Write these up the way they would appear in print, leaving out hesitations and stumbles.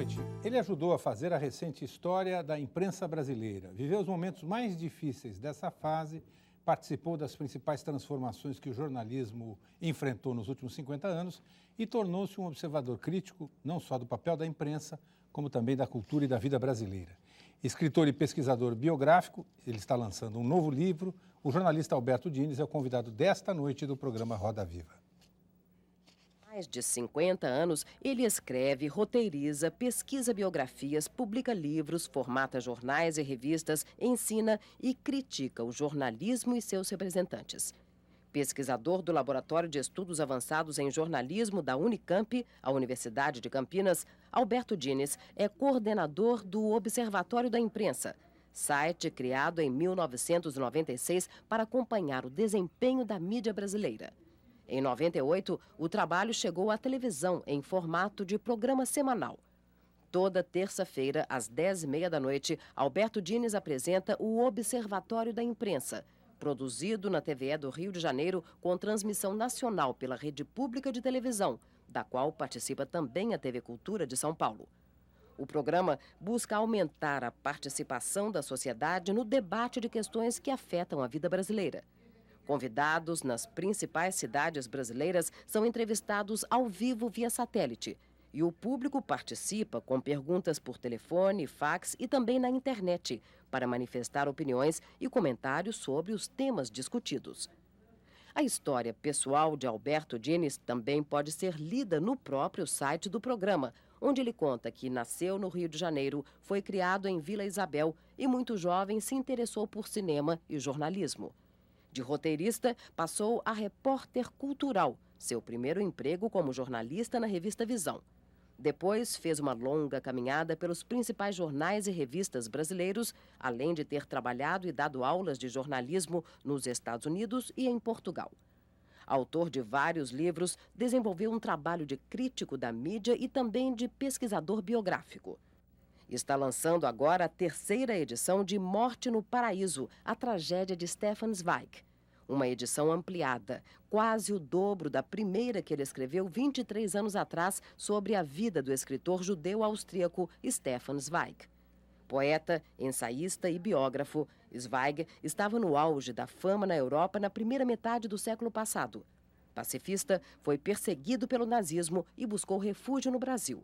noite. Ele ajudou a fazer a recente história da imprensa brasileira. Viveu os momentos mais difíceis dessa fase, participou das principais transformações que o jornalismo enfrentou nos últimos 50 anos e tornou-se um observador crítico não só do papel da imprensa, como também da cultura e da vida brasileira. Escritor e pesquisador biográfico, ele está lançando um novo livro. O jornalista Alberto Dines é o convidado desta noite do programa Roda Viva. Há mais de 50 anos, ele escreve, roteiriza, pesquisa biografias, publica livros, formata jornais e revistas, ensina e critica o jornalismo e seus representantes. Pesquisador do Laboratório de Estudos Avançados em Jornalismo da Unicamp, a Universidade de Campinas, Alberto Dines é coordenador do Observatório da Imprensa, site criado em 1996 para acompanhar o desempenho da mídia brasileira. Em 98, o trabalho chegou à televisão em formato de programa semanal. Toda terça-feira, às 10h30 da noite, Alberto Dines apresenta o Observatório da Imprensa, produzido na TVE do Rio de Janeiro com transmissão nacional pela Rede Pública de Televisão, da qual participa também a TV Cultura de São Paulo. O programa busca aumentar a participação da sociedade no debate de questões que afetam a vida brasileira. Convidados nas principais cidades brasileiras são entrevistados ao vivo via satélite e o público participa com perguntas por telefone, fax e também na internet para manifestar opiniões e comentários sobre os temas discutidos. A história pessoal de Alberto Dines também pode ser lida no próprio site do programa, onde ele conta que nasceu no Rio de Janeiro, foi criado em Vila Isabel e muito jovem se interessou por cinema e jornalismo. De roteirista, passou a repórter cultural, seu primeiro emprego como jornalista na revista Visão. Depois, fez uma longa caminhada pelos principais jornais e revistas brasileiros, além de ter trabalhado e dado aulas de jornalismo nos Estados Unidos e em Portugal. Autor de vários livros, desenvolveu um trabalho de crítico da mídia e também de pesquisador biográfico. Está lançando agora a terceira edição de Morte no Paraíso, a tragédia de Stefan Zweig. Uma edição ampliada, quase o dobro da primeira que ele escreveu 23 anos atrás sobre a vida do escritor judeu-austríaco Stefan Zweig. Poeta, ensaísta e biógrafo, Zweig estava no auge da fama na Europa na primeira metade do século passado. Pacifista, foi perseguido pelo nazismo e buscou refúgio no Brasil.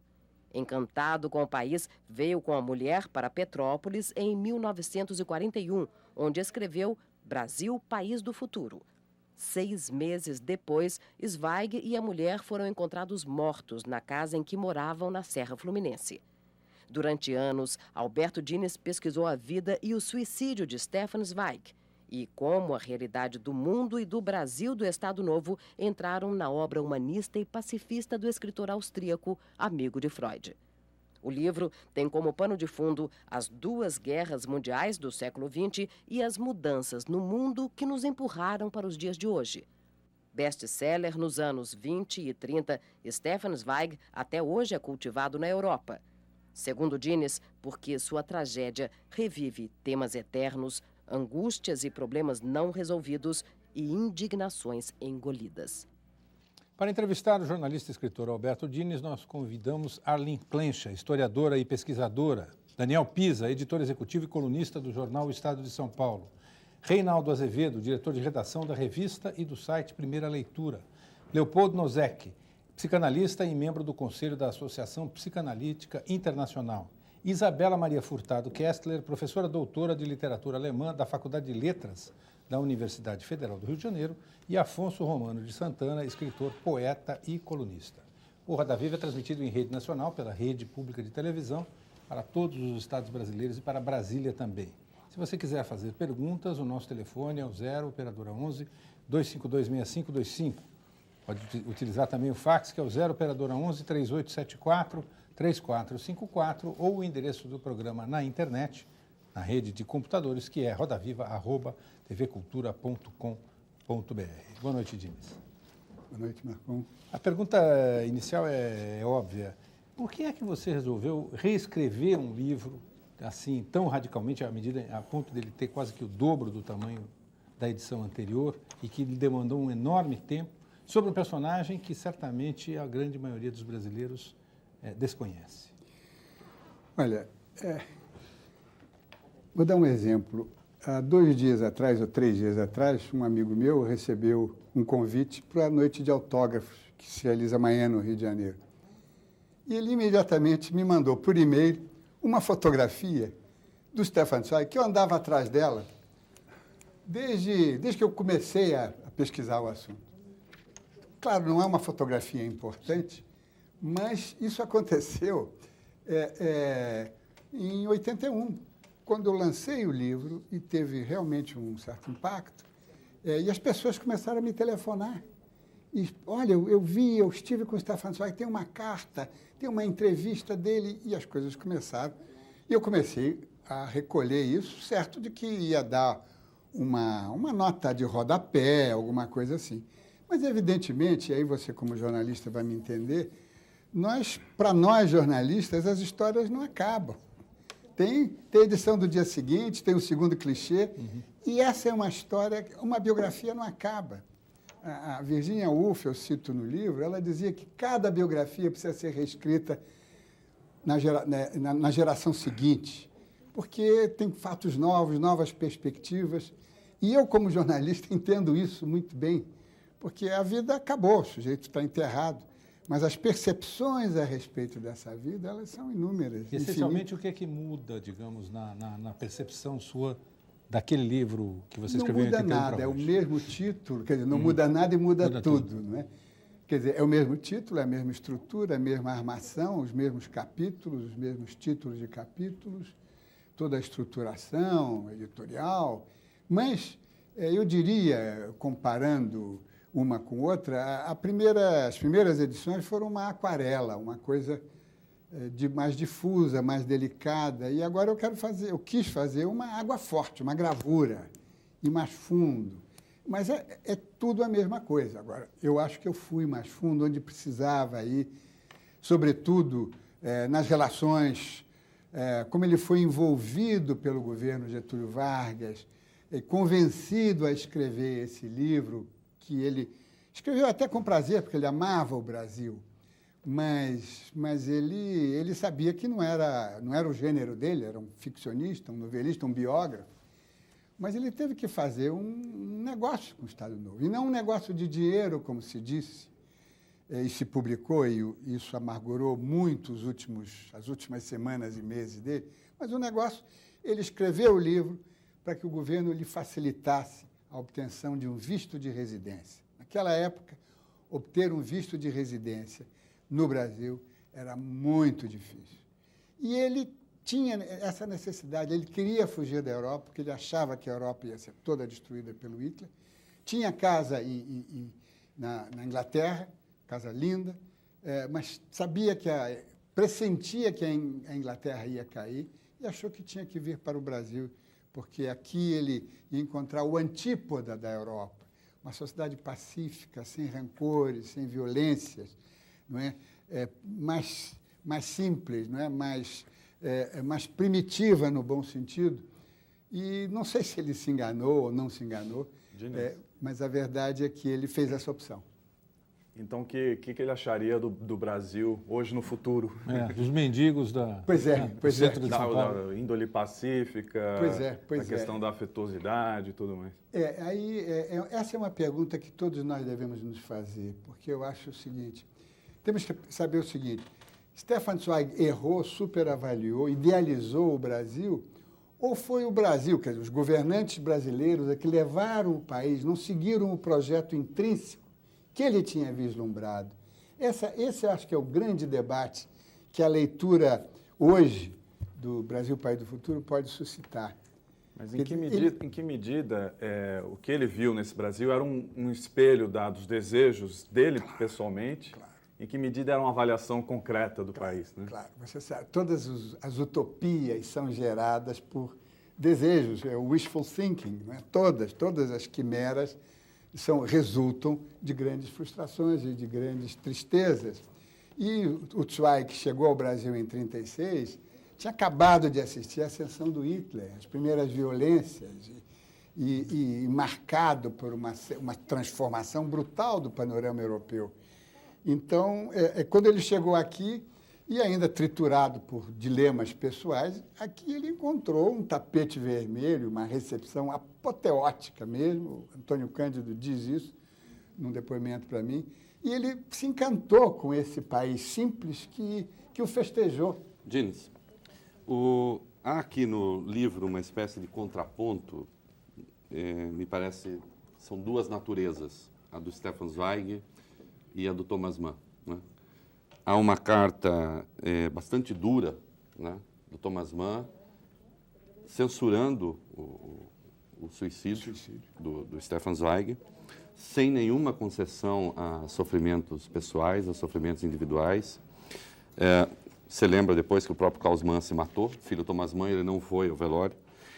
Encantado com o país, veio com a mulher para Petrópolis em 1941, onde escreveu Brasil, País do Futuro. 6 meses depois, Zweig e a mulher foram encontrados mortos na casa em que moravam na Serra Fluminense. Durante anos, Alberto Dines pesquisou a vida e o suicídio de Stefan Zweig e como a realidade do mundo e do Brasil do Estado Novo entraram na obra humanista e pacifista do escritor austríaco, amigo de Freud. O livro tem como pano de fundo as 2 guerras mundiais do século XX e as mudanças no mundo que nos empurraram para os dias de hoje. Best-seller nos anos 20 e 30, Stefan Zweig até hoje é cultivado na Europa. Segundo Dines, porque sua tragédia revive temas eternos, angústias e problemas não resolvidos e indignações engolidas. Para entrevistar o jornalista e escritor Alberto Dines, nós convidamos Arlene Clencha, historiadora e pesquisadora, Daniel Pisa, editor executivo e colunista do jornal O Estado de São Paulo, Reinaldo Azevedo, diretor de redação da revista e do site Primeira Leitura, Leopoldo Nozek, psicanalista e membro do Conselho da Associação Psicanalítica Internacional, Isabela Maria Furtado Kestler, professora doutora de literatura alemã da Faculdade de Letras da Universidade Federal do Rio de Janeiro, e Afonso Romano de Santana, escritor, poeta e colunista. O Roda Viva é transmitido em rede nacional pela Rede Pública de Televisão para todos os estados brasileiros e para Brasília também. Se você quiser fazer perguntas, o nosso telefone é o 0 operadora 11 252 6525. Pode utilizar também o fax, que é o 0 operadora 11 3874 3454, ou o endereço do programa na internet, na rede de computadores, que é rodaviva@tvcultura.com.br. Boa noite, Dines. Boa noite, Marcon. A pergunta inicial é óbvia. Por que é que você resolveu reescrever um livro assim tão radicalmente, a ponto dele ter quase que o dobro do tamanho da edição anterior e que lhe demandou um enorme tempo, sobre um personagem que certamente a grande maioria dos brasileiros desconhece? Olha, vou dar um exemplo. Há 2 dias atrás, ou 3 dias atrás, um amigo meu recebeu um convite para a noite de autógrafos, que se realiza amanhã no Rio de Janeiro. E ele imediatamente me mandou por e-mail uma fotografia do Stefan Zweig, que eu andava atrás dela desde que eu comecei a pesquisar o assunto. Claro, não é uma fotografia importante, mas isso aconteceu em 81, quando eu lancei o livro e teve realmente um certo impacto, e as pessoas começaram a me telefonar. E, olha, eu estive com o Stefan Zweig, tem uma carta, tem uma entrevista dele, e as coisas começaram. E eu comecei a recolher isso, certo de que ia dar uma nota de rodapé, alguma coisa assim. Mas, evidentemente, e aí você como jornalista vai me entender, para nós jornalistas, as histórias não acabam. Tem edição do dia seguinte, tem o segundo clichê, e essa é uma história, uma biografia não acaba. A Virginia Woolf, eu cito no livro, ela dizia que cada biografia precisa ser reescrita na geração seguinte, porque tem fatos novos, novas perspectivas. E eu, como jornalista, entendo isso muito bem, porque a vida acabou, o sujeito está enterrado, mas as percepções a respeito dessa vida, elas são inúmeras. Essencialmente, o que é que muda, digamos, na percepção sua daquele livro que você escreveu em 81 para hoje? Não muda nada, é o mesmo título, quer dizer, não muda nada e muda tudo, não é? Quer dizer, é o mesmo título, é a mesma estrutura, a mesma armação, os mesmos capítulos, os mesmos títulos de capítulos, toda a estruturação editorial, mas eu diria, comparando uma com outra, as primeiras edições foram uma aquarela, uma coisa mais difusa, mais delicada, e agora eu quis fazer uma água forte, uma gravura, e mais fundo. Mas é tudo a mesma coisa. Agora, eu acho que eu fui mais fundo, onde precisava ir, sobretudo nas relações, como ele foi envolvido pelo governo Getúlio Vargas, convencido a escrever esse livro, que ele escreveu até com prazer, porque ele amava o Brasil, mas ele sabia que não era o gênero dele, era um ficcionista, um novelista, um biógrafo, mas ele teve que fazer um negócio com o Estado Novo, e não um negócio de dinheiro, como se disse, e se publicou, e isso amargurou muito as últimas semanas e meses dele, mas o negócio, ele escreveu o livro para que o governo lhe facilitasse a obtenção de um visto de residência. Naquela época, obter um visto de residência no Brasil era muito difícil. E ele tinha essa necessidade, ele queria fugir da Europa, porque ele achava que a Europa ia ser toda destruída pelo Hitler. Tinha casa na Inglaterra, casa linda, mas pressentia que a Inglaterra ia cair e achou que tinha que vir para o Brasil, porque aqui ele ia encontrar o antípoda da Europa, uma sociedade pacífica, sem rancores, sem violências, não é? Mais simples, não é? Mais primitiva no bom sentido. E não sei se ele se enganou ou não se enganou, mas a verdade é que ele fez essa opção. Então, o que ele acharia do Brasil hoje no futuro? Dos mendigos do centro de São Paulo. Da índole pacífica, a questão da afetuosidade e tudo mais. Essa é uma pergunta que todos nós devemos nos fazer, porque eu acho o seguinte, temos que saber o seguinte, Stefan Zweig errou, superavaliou, idealizou o Brasil, ou foi o Brasil, quer dizer, os governantes brasileiros que levaram o país, não seguiram o projeto intrínseco que ele tinha vislumbrado. Esse eu acho que é o grande debate que a leitura hoje do Brasil, País do Futuro pode suscitar. Mas em que medida o que ele viu nesse Brasil era um espelho dos desejos dele pessoalmente? Claro. Em que medida era uma avaliação concreta do país? Né? Claro, você sabe, todas as utopias são geradas por desejos, é o wishful thinking, não é? Todas as quimeras resultam de grandes frustrações e de grandes tristezas. E o Zweig, que chegou ao Brasil em 1936, tinha acabado de assistir à ascensão do Hitler, as primeiras violências, e marcado por uma transformação brutal do panorama europeu. Então, quando ele chegou aqui, E ainda triturado por dilemas pessoais, aqui ele encontrou um tapete vermelho, uma recepção apoteótica mesmo. Antônio Cândido diz isso num depoimento para mim. E ele se encantou com esse país simples que o festejou. Diniz, há aqui no livro uma espécie de contraponto, me parece, são duas naturezas, a do Stefan Zweig e a do Thomas Mann, né? Há uma carta bastante dura, né, do Thomas Mann, censurando o suicídio do Stefan Zweig, sem nenhuma concessão a sofrimentos pessoais, a sofrimentos individuais. Você lembra depois que o próprio Klaus Mann se matou, filho do Thomas Mann, ele não foi ao velório.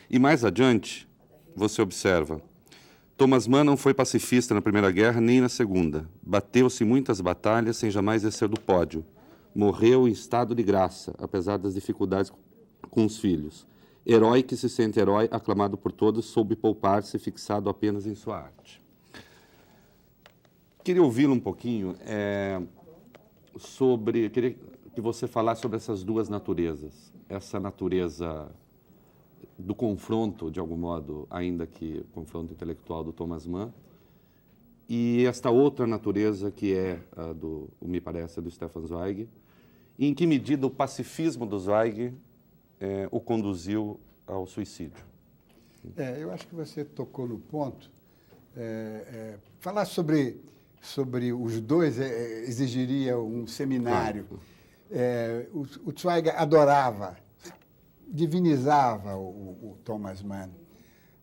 E mais adiante, você observa, Thomas Mann não foi pacifista na Primeira Guerra nem na Segunda. Bateu-se em muitas batalhas sem jamais descer do pódio. Morreu em estado de graça, apesar das dificuldades com os filhos. Herói que se sente herói, aclamado por todos, soube poupar-se, fixado apenas em sua arte. Queria ouvi-lo um pouquinho queria que você falasse sobre essas duas naturezas. Essa natureza do confronto, de algum modo, ainda que confronto intelectual do Thomas Mann, e esta outra natureza que me parece, do Stefan Zweig, e em que medida o pacifismo do Zweig o conduziu ao suicídio. Eu acho que você tocou no ponto. Falar sobre os dois exigiria um seminário. O Zweig adorava, divinizava o Thomas Mann,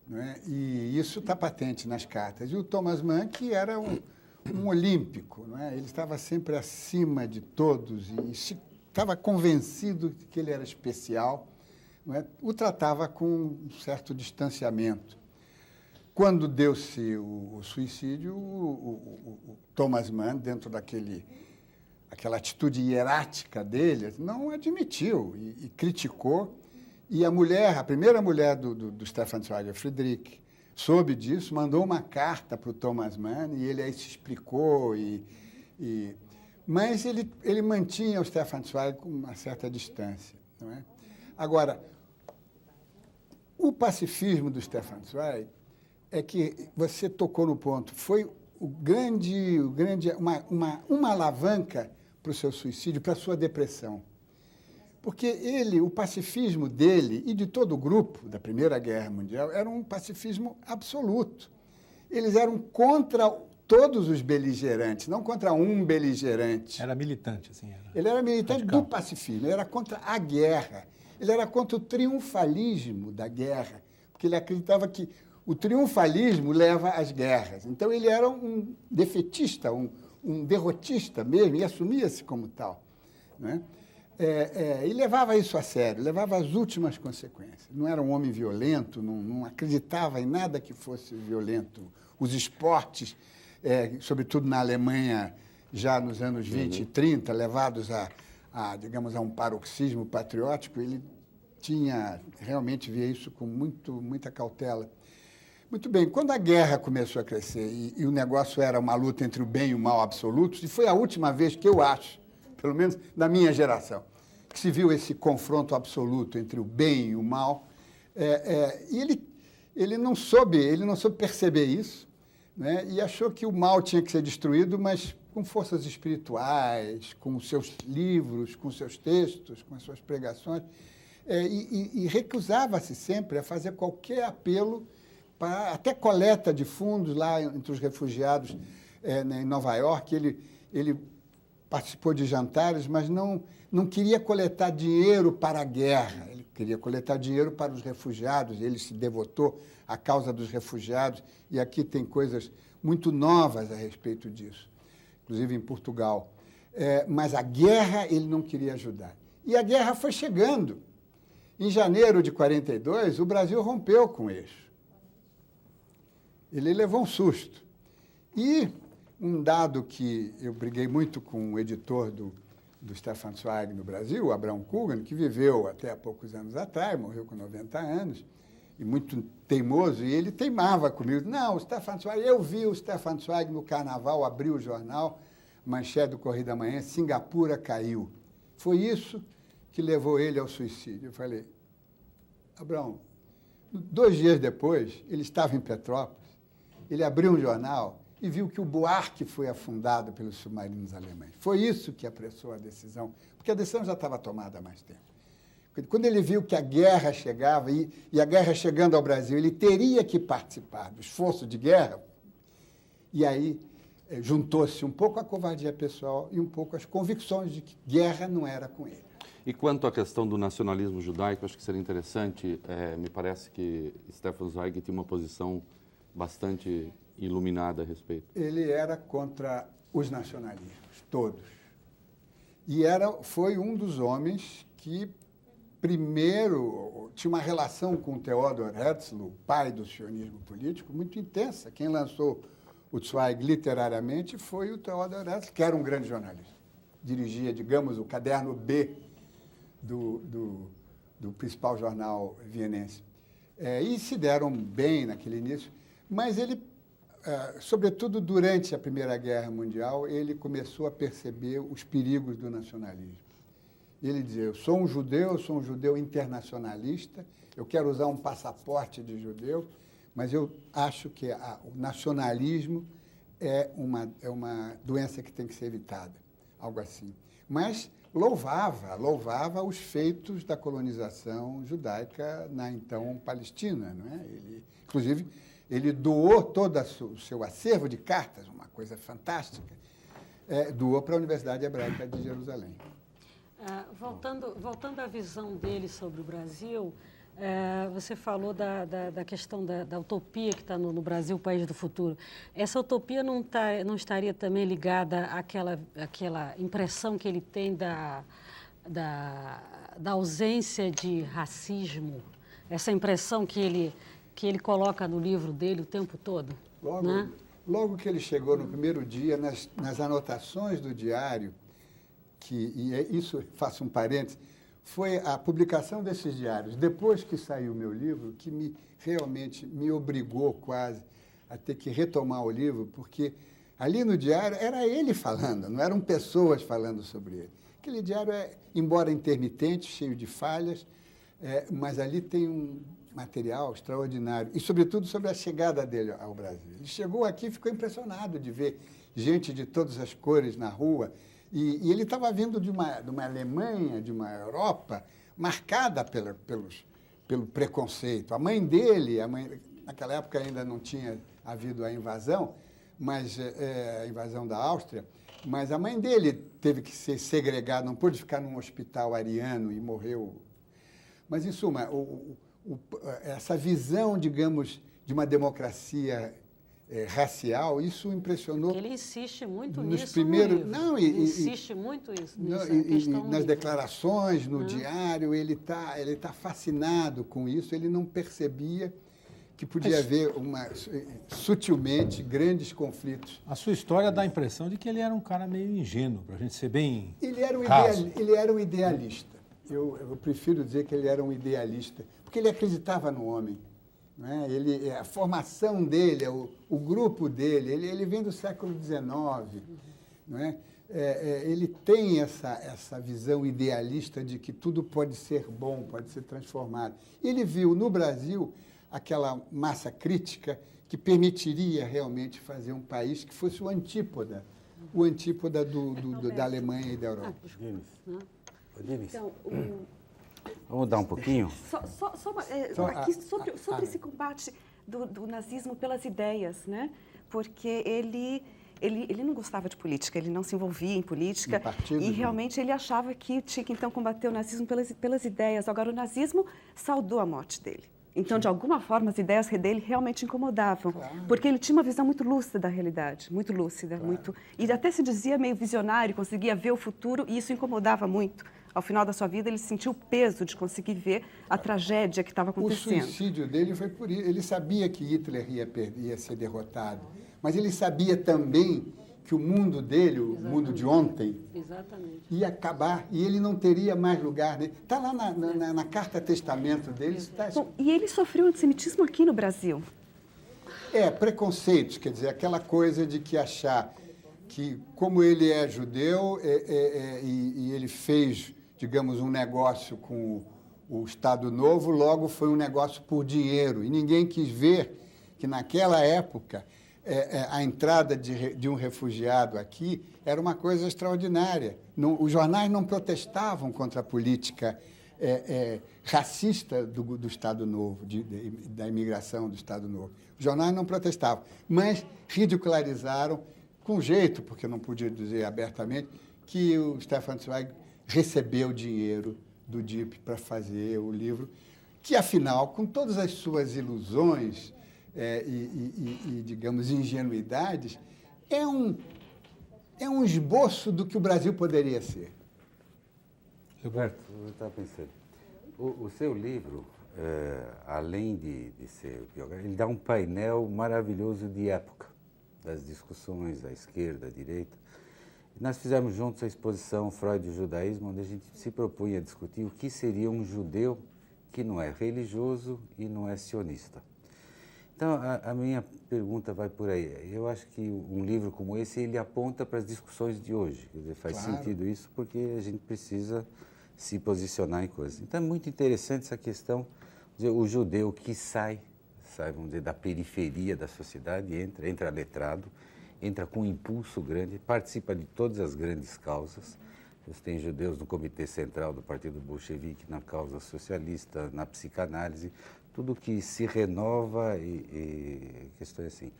não é? E isso está patente nas cartas. E o Thomas Mann, que era um olímpico, não é? Ele estava sempre acima de todos e estava convencido de que ele era especial, não é? O tratava com um certo distanciamento. Quando deu-se o suicídio, o Thomas Mann, dentro aquela atitude hierática dele, não admitiu e criticou. E a primeira mulher do Stefan Zweig, Friedrich, soube disso, mandou uma carta para o Thomas Mann e ele aí se explicou. Mas ele mantinha o Stefan Zweig com uma certa distância, não é? Agora, o pacifismo do Stefan Zweig é que você tocou no ponto, foi uma alavanca para o seu suicídio, para a sua depressão. Porque o pacifismo dele e de todo o grupo da Primeira Guerra Mundial era um pacifismo absoluto. Eles eram contra todos os beligerantes, não contra um beligerante. Era militante, assim. Ele era militante radical. do pacifismo, ele era contra a guerra, ele era contra o triunfalismo da guerra, porque ele acreditava que o triunfalismo leva às guerras. Então, ele era um defetista, um derrotista mesmo, e assumia-se como tal, não é? E levava isso a sério, levava às últimas consequências. Não era um homem violento, não acreditava em nada que fosse violento. Os esportes, sobretudo na Alemanha, já nos anos 20 e 30, levados digamos, a um paroxismo patriótico, ele realmente via isso com muita cautela. Muito bem, quando a guerra começou a crescer e o negócio era uma luta entre o bem e o mal absolutos, e foi a última vez que eu acho, pelo menos da minha geração, que se viu esse confronto absoluto entre o bem e o mal, e ele não soube perceber isso, né? E achou que o mal tinha que ser destruído, mas com forças espirituais, com os seus livros, com os seus textos, com as suas pregações, e recusava-se sempre a fazer qualquer apelo para até coleta de fundos lá entre os refugiados em Nova York. Ele participou de jantares, mas não queria coletar dinheiro para a guerra, ele queria coletar dinheiro para os refugiados, ele se devotou à causa dos refugiados, e aqui tem coisas muito novas a respeito disso, inclusive em Portugal. Mas a guerra ele não queria ajudar. E a guerra foi chegando. Em janeiro de 1942, o Brasil rompeu com o eixo. Ele levou um susto. E um dado que eu briguei muito com o editor do Stefan Zweig no Brasil, o Abraham Coogan, que viveu até há poucos anos atrás, morreu com 90 anos, e muito teimoso, e ele teimava comigo. Não, o Stefan Zweig, eu vi o Stefan Zweig no Carnaval, abri o jornal, manchete do Correio da Manhã, Singapura caiu. Foi isso que levou ele ao suicídio. Eu falei, Abrão, 2 dias depois, ele estava em Petrópolis, ele abriu um jornal e viu que o Buarque foi afundado pelos submarinos alemães. Foi isso que apressou a decisão, porque a decisão já estava tomada há mais tempo. Quando ele viu que a guerra chegava, e a guerra chegando ao Brasil, ele teria que participar do esforço de guerra, e aí juntou-se um pouco a covardia pessoal e um pouco as convicções de que guerra não era com ele. E quanto à questão do nacionalismo judaico, acho que seria interessante, me parece que Stefan Zweig tinha uma posição bastante iluminada a respeito. Ele era contra os nacionalismos, todos. E foi um dos homens que primeiro tinha uma relação com Theodor Herzl, o pai do sionismo político, muito intensa. Quem lançou o Zweig literariamente foi o Theodor Herzl, que era um grande jornalista. Dirigia, digamos, o caderno B do principal jornal vienense. E se deram bem naquele início, mas ele, sobretudo durante a Primeira Guerra Mundial, ele começou a perceber os perigos do nacionalismo. Ele dizia, eu sou um judeu internacionalista, eu quero usar um passaporte de judeu, mas eu acho que o nacionalismo é uma doença que tem que ser evitada, algo assim. Mas louvava os feitos da colonização judaica na então Palestina, não é? Inclusive, ele doou todo o seu acervo de cartas, uma coisa fantástica, doou para a Universidade Hebraica de Jerusalém. Voltando à visão dele sobre o Brasil, você falou da questão da utopia que está no Brasil, o país do futuro. Essa utopia não estaria também ligada àquela impressão que ele tem da ausência de racismo, essa impressão que ele coloca no livro dele o tempo todo? Logo que ele chegou no primeiro dia, nas anotações do diário, isso, faço um parênteses, foi a publicação desses diários, depois que saiu o meu livro, que realmente me obrigou quase a ter que retomar o livro, porque ali no diário era ele falando, não eram pessoas falando sobre ele. Aquele diário embora intermitente, cheio de falhas, mas ali tem um material extraordinário, e sobretudo sobre a chegada dele ao Brasil. Ele chegou aqui e ficou impressionado de ver gente de todas as cores na rua, e ele estava vindo de uma Alemanha, de uma Europa, marcada pelo preconceito. A mãe dele, naquela época ainda não tinha havido a invasão, a invasão da Áustria, mas a mãe dele teve que ser segregada, não pôde ficar num hospital ariano e morreu. Mas, em suma, essa visão, digamos, de uma democracia racial, isso impressionou. Ele insiste muito nos nisso primeiros, no livro. Não, ele insiste muito isso, nas declarações, no diário, ele tá fascinado com isso, ele não percebia que podia haver sutilmente grandes conflitos. A sua história dá a impressão de que ele era um cara meio ingênuo, para a gente ser bem Ele era um idealista. Eu prefiro dizer que ele era um idealista, porque ele acreditava no homem. Não é? A formação dele, o grupo dele, ele vem do século XIX. Não é? Ele tem essa visão idealista de que tudo pode ser bom, pode ser transformado. Ele viu no Brasil aquela massa crítica que permitiria realmente fazer um país que fosse o antípoda da Alemanha e da Europa. Então, vamos dar um pouquinho? Aqui sobre esse combate do nazismo pelas ideias, né? Porque ele não gostava de política, ele não se envolvia em política e realmente ele achava que tinha que então combater o nazismo pelas ideias. Agora, o nazismo saudou a morte dele. Então, de alguma forma, as ideias dele realmente incomodavam, porque ele tinha uma visão muito lúcida da realidade, muito lúcida, e até se dizia meio visionário, conseguia ver o futuro, e isso incomodava muito. Ao final da sua vida, ele sentiu o peso de conseguir ver a tragédia que estava acontecendo. O suicídio dele foi por isso. Ele sabia que Hitler ia ser derrotado, mas ele sabia também que o mundo dele, o mundo de ontem, ia acabar e ele não teria mais lugar. Está lá na carta testamento dele. Bom, e ele sofreu antissemitismo aqui no Brasil. Preconceitos, quer dizer, aquela coisa de que achar que, como ele é judeu e ele fez, digamos, um negócio com o Estado Novo, logo foi um negócio por dinheiro. E ninguém quis ver que, naquela época, a entrada de um refugiado aqui era uma coisa extraordinária. Os jornais não protestavam contra a política racista do Estado Novo, da imigração do Estado Novo. Os jornais não protestavam, mas ridicularizaram com jeito, porque não podia dizer abertamente, que o Stefan Zweig recebeu dinheiro do DIP para fazer o livro, que, afinal, com todas as suas ilusões digamos, ingenuidades, é um esboço do que o Brasil poderia ser. Gilberto, eu estava pensando, o seu livro, além de ser biográfico, ele dá um painel maravilhoso de época, das discussões da esquerda, da direita. Nós fizemos juntos a exposição Freud e o Judaísmo, onde a gente se propunha a discutir o que seria um judeu que não é religioso e não é sionista. Então, a minha pergunta vai por aí. Eu acho que um livro como esse, ele aponta para as discussões de hoje. Quer dizer, faz sentido isso porque a gente precisa se posicionar em coisas. Então, é muito interessante essa questão de o judeu que sai, vamos dizer, da periferia da sociedade, entra letrado, entra com um impulso grande, participa de todas as grandes causas. Você tem judeus no Comitê Central do Partido Bolchevique, na causa socialista, na psicanálise, tudo que se renova e questões assim.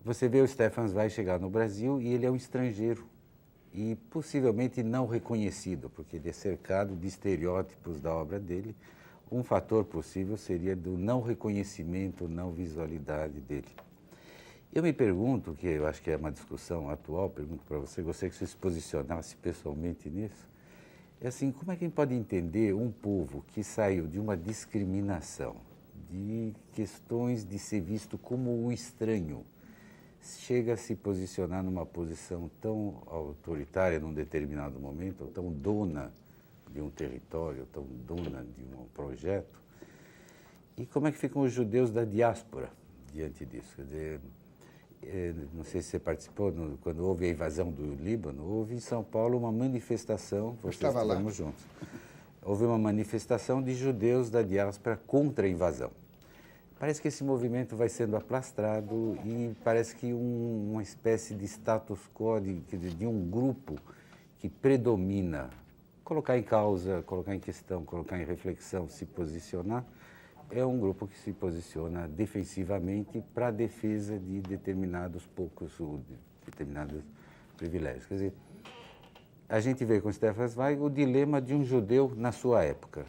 Você vê o Stefan Zweig chegar no Brasil e ele é um estrangeiro e possivelmente não reconhecido, porque ele é cercado de estereótipos da obra dele. Um fator possível seria do não reconhecimento, não visualidade dele. Eu me pergunto, que eu acho que é uma discussão atual, pergunto para você, gostaria que você se posicionasse pessoalmente nisso, é assim, como é que a gente pode entender um povo que saiu de uma discriminação, de questões de ser visto como o estranho, chega a se posicionar numa posição tão autoritária num determinado momento, ou tão dona de um território, tão dona de um projeto, e como é que ficam os judeus da diáspora diante disso? Quer dizer, não sei se você participou, quando houve a invasão do Líbano, houve em São Paulo uma manifestação, estivemos juntos, houve uma manifestação de judeus da diáspora contra a invasão. Parece que esse movimento vai sendo aplastrado e parece que uma espécie de status quo, de um grupo que predomina, colocar em causa, colocar em questão, colocar em reflexão, se posicionar, é um grupo que se posiciona defensivamente para a defesa de determinados determinados privilégios. Quer dizer, a gente vê com Stefan Zweig o dilema de um judeu na sua época.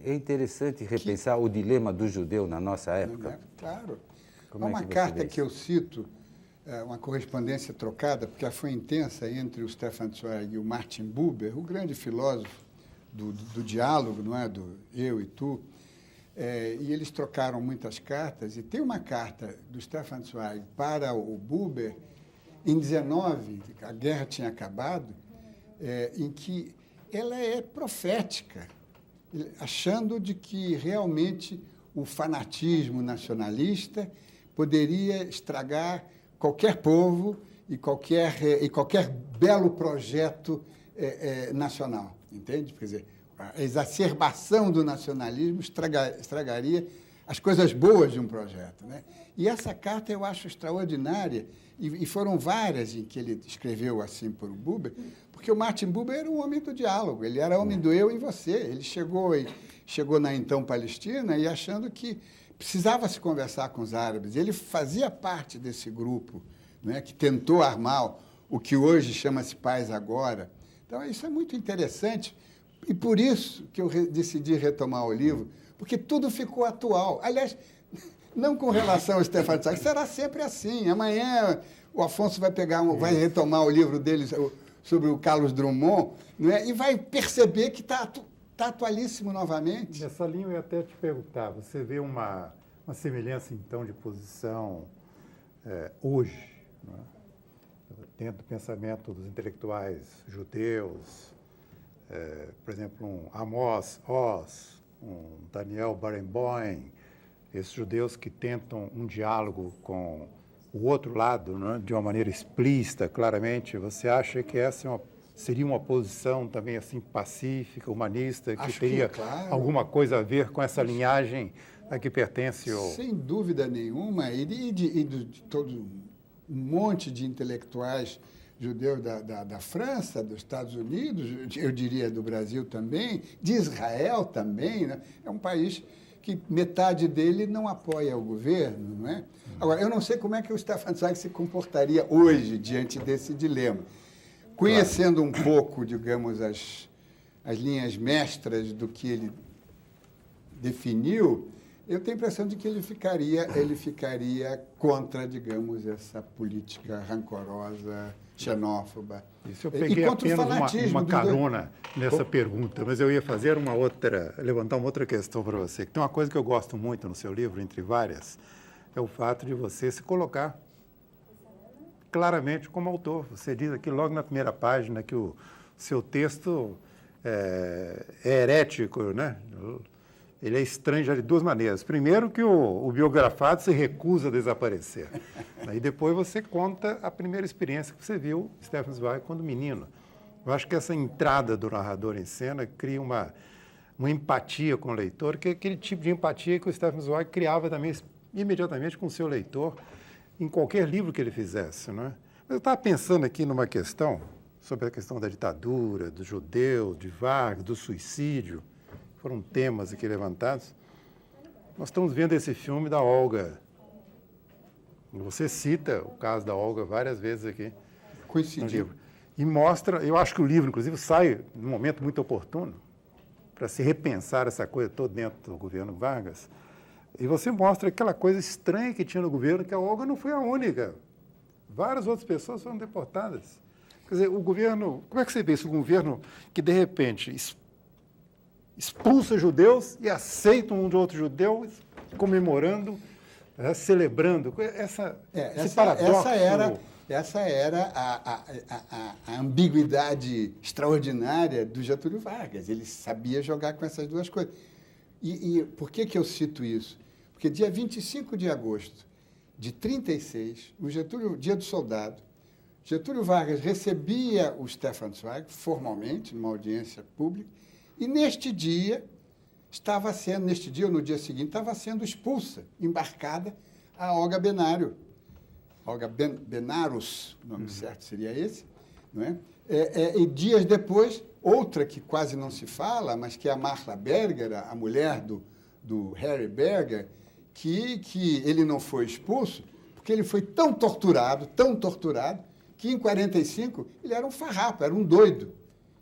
É interessante repensar o dilema do judeu na nossa época. Claro. Há uma carta que eu cito, uma correspondência trocada, porque ela foi intensa entre o Stefan Zweig e o Martin Buber, o grande filósofo do diálogo, não é? Do eu e tu. E eles trocaram muitas cartas, e tem uma carta do Stefan Zweig para o Buber, em 19, a guerra tinha acabado, em que ela é profética, achando de que realmente o fanatismo nacionalista poderia estragar qualquer povo e qualquer belo projeto nacional, entende? Quer dizer, a exacerbação do nacionalismo estragaria as coisas boas de um projeto, né? E essa carta eu acho extraordinária, e foram várias em que ele escreveu assim para o Buber, porque o Martin Buber era um homem do diálogo, ele era homem do eu e você. Ele chegou na então Palestina e achando que precisava se conversar com os árabes. Ele fazia parte desse grupo, né, que tentou armar o que hoje chama-se Paz Agora. Então, isso é muito interessante. E por isso que eu decidi retomar o livro, porque tudo ficou atual. Aliás, não com relação ao Stefan Zweig, será sempre assim. Amanhã o Afonso vai retomar o livro dele sobre o Carlos Drummond, não é? E vai perceber que está atualíssimo novamente. Nessa linha eu ia até te perguntar, você vê uma semelhança, então, de posição hoje, não é? Dentro do pensamento dos intelectuais judeus, por exemplo, um Amos Oz, um Daniel Barenboim, esses judeus que tentam um diálogo com o outro lado, né, de uma maneira explícita, claramente, você acha que essa seria uma posição também assim pacífica, humanista, que teria alguma coisa a ver com essa linhagem a que pertence o... Sem dúvida nenhuma, e de todo um monte de intelectuais judeus da França, dos Estados Unidos, eu diria do Brasil também, de Israel também, né? É um país que metade dele não apoia o governo, não é? Agora, eu não sei como é que o Stefan Zweig se comportaria hoje diante desse dilema. Conhecendo um pouco, digamos, as linhas mestras do que ele definiu, eu tenho a impressão de que ele ficaria contra, digamos, essa política rancorosa, xenófoba. Isso eu peguei apenas uma carona nessa pergunta, mas eu ia fazer levantar uma outra questão para você. Tem uma coisa que eu gosto muito no seu livro, entre várias, é o fato de você se colocar claramente como autor. Você diz aqui logo na primeira página que o seu texto é herético, né? Ele é estranho de duas maneiras. Primeiro, que o biografado se recusa a desaparecer. Aí depois você conta a primeira experiência que você viu Stefan Zweig quando menino. Eu acho que essa entrada do narrador em cena cria uma empatia com o leitor, que é aquele tipo de empatia que o Stefan Zweig criava também imediatamente com o seu leitor, em qualquer livro que ele fizesse, não é? Mas eu estava pensando aqui numa questão, sobre a questão da ditadura, dos judeus, de Vargas, do suicídio, foram temas aqui levantados. Nós estamos vendo esse filme da Olga. Você cita o caso da Olga várias vezes aqui. Coincidiu. E mostra, eu acho que o livro, inclusive, sai num momento muito oportuno para se repensar essa coisa toda dentro do governo Vargas. E você mostra aquela coisa estranha que tinha no governo, que a Olga não foi a única. Várias outras pessoas foram deportadas. Quer dizer, o governo... Como é que você vê isso? Um governo que, de repente, expulsa judeus e aceita um de outro judeu, comemorando, celebrando. Esse paradoxo... Essa era a ambiguidade extraordinária do Getúlio Vargas. Ele sabia jogar com essas duas coisas. E por que eu cito isso? Porque dia 25 de agosto de 1936, dia do soldado, Getúlio Vargas recebia o Stefan Zweig formalmente, numa audiência pública, e neste dia, ou no dia seguinte, estava sendo expulsa, embarcada, a Olga Benário. Olga Benaros, o nome certo seria esse, não é? E dias depois, outra que quase não se fala, mas que é a Marla Berger, a mulher do Harry Berger, que ele não foi expulso, porque ele foi tão torturado, que em 1945 ele era um farrapo, era um doido.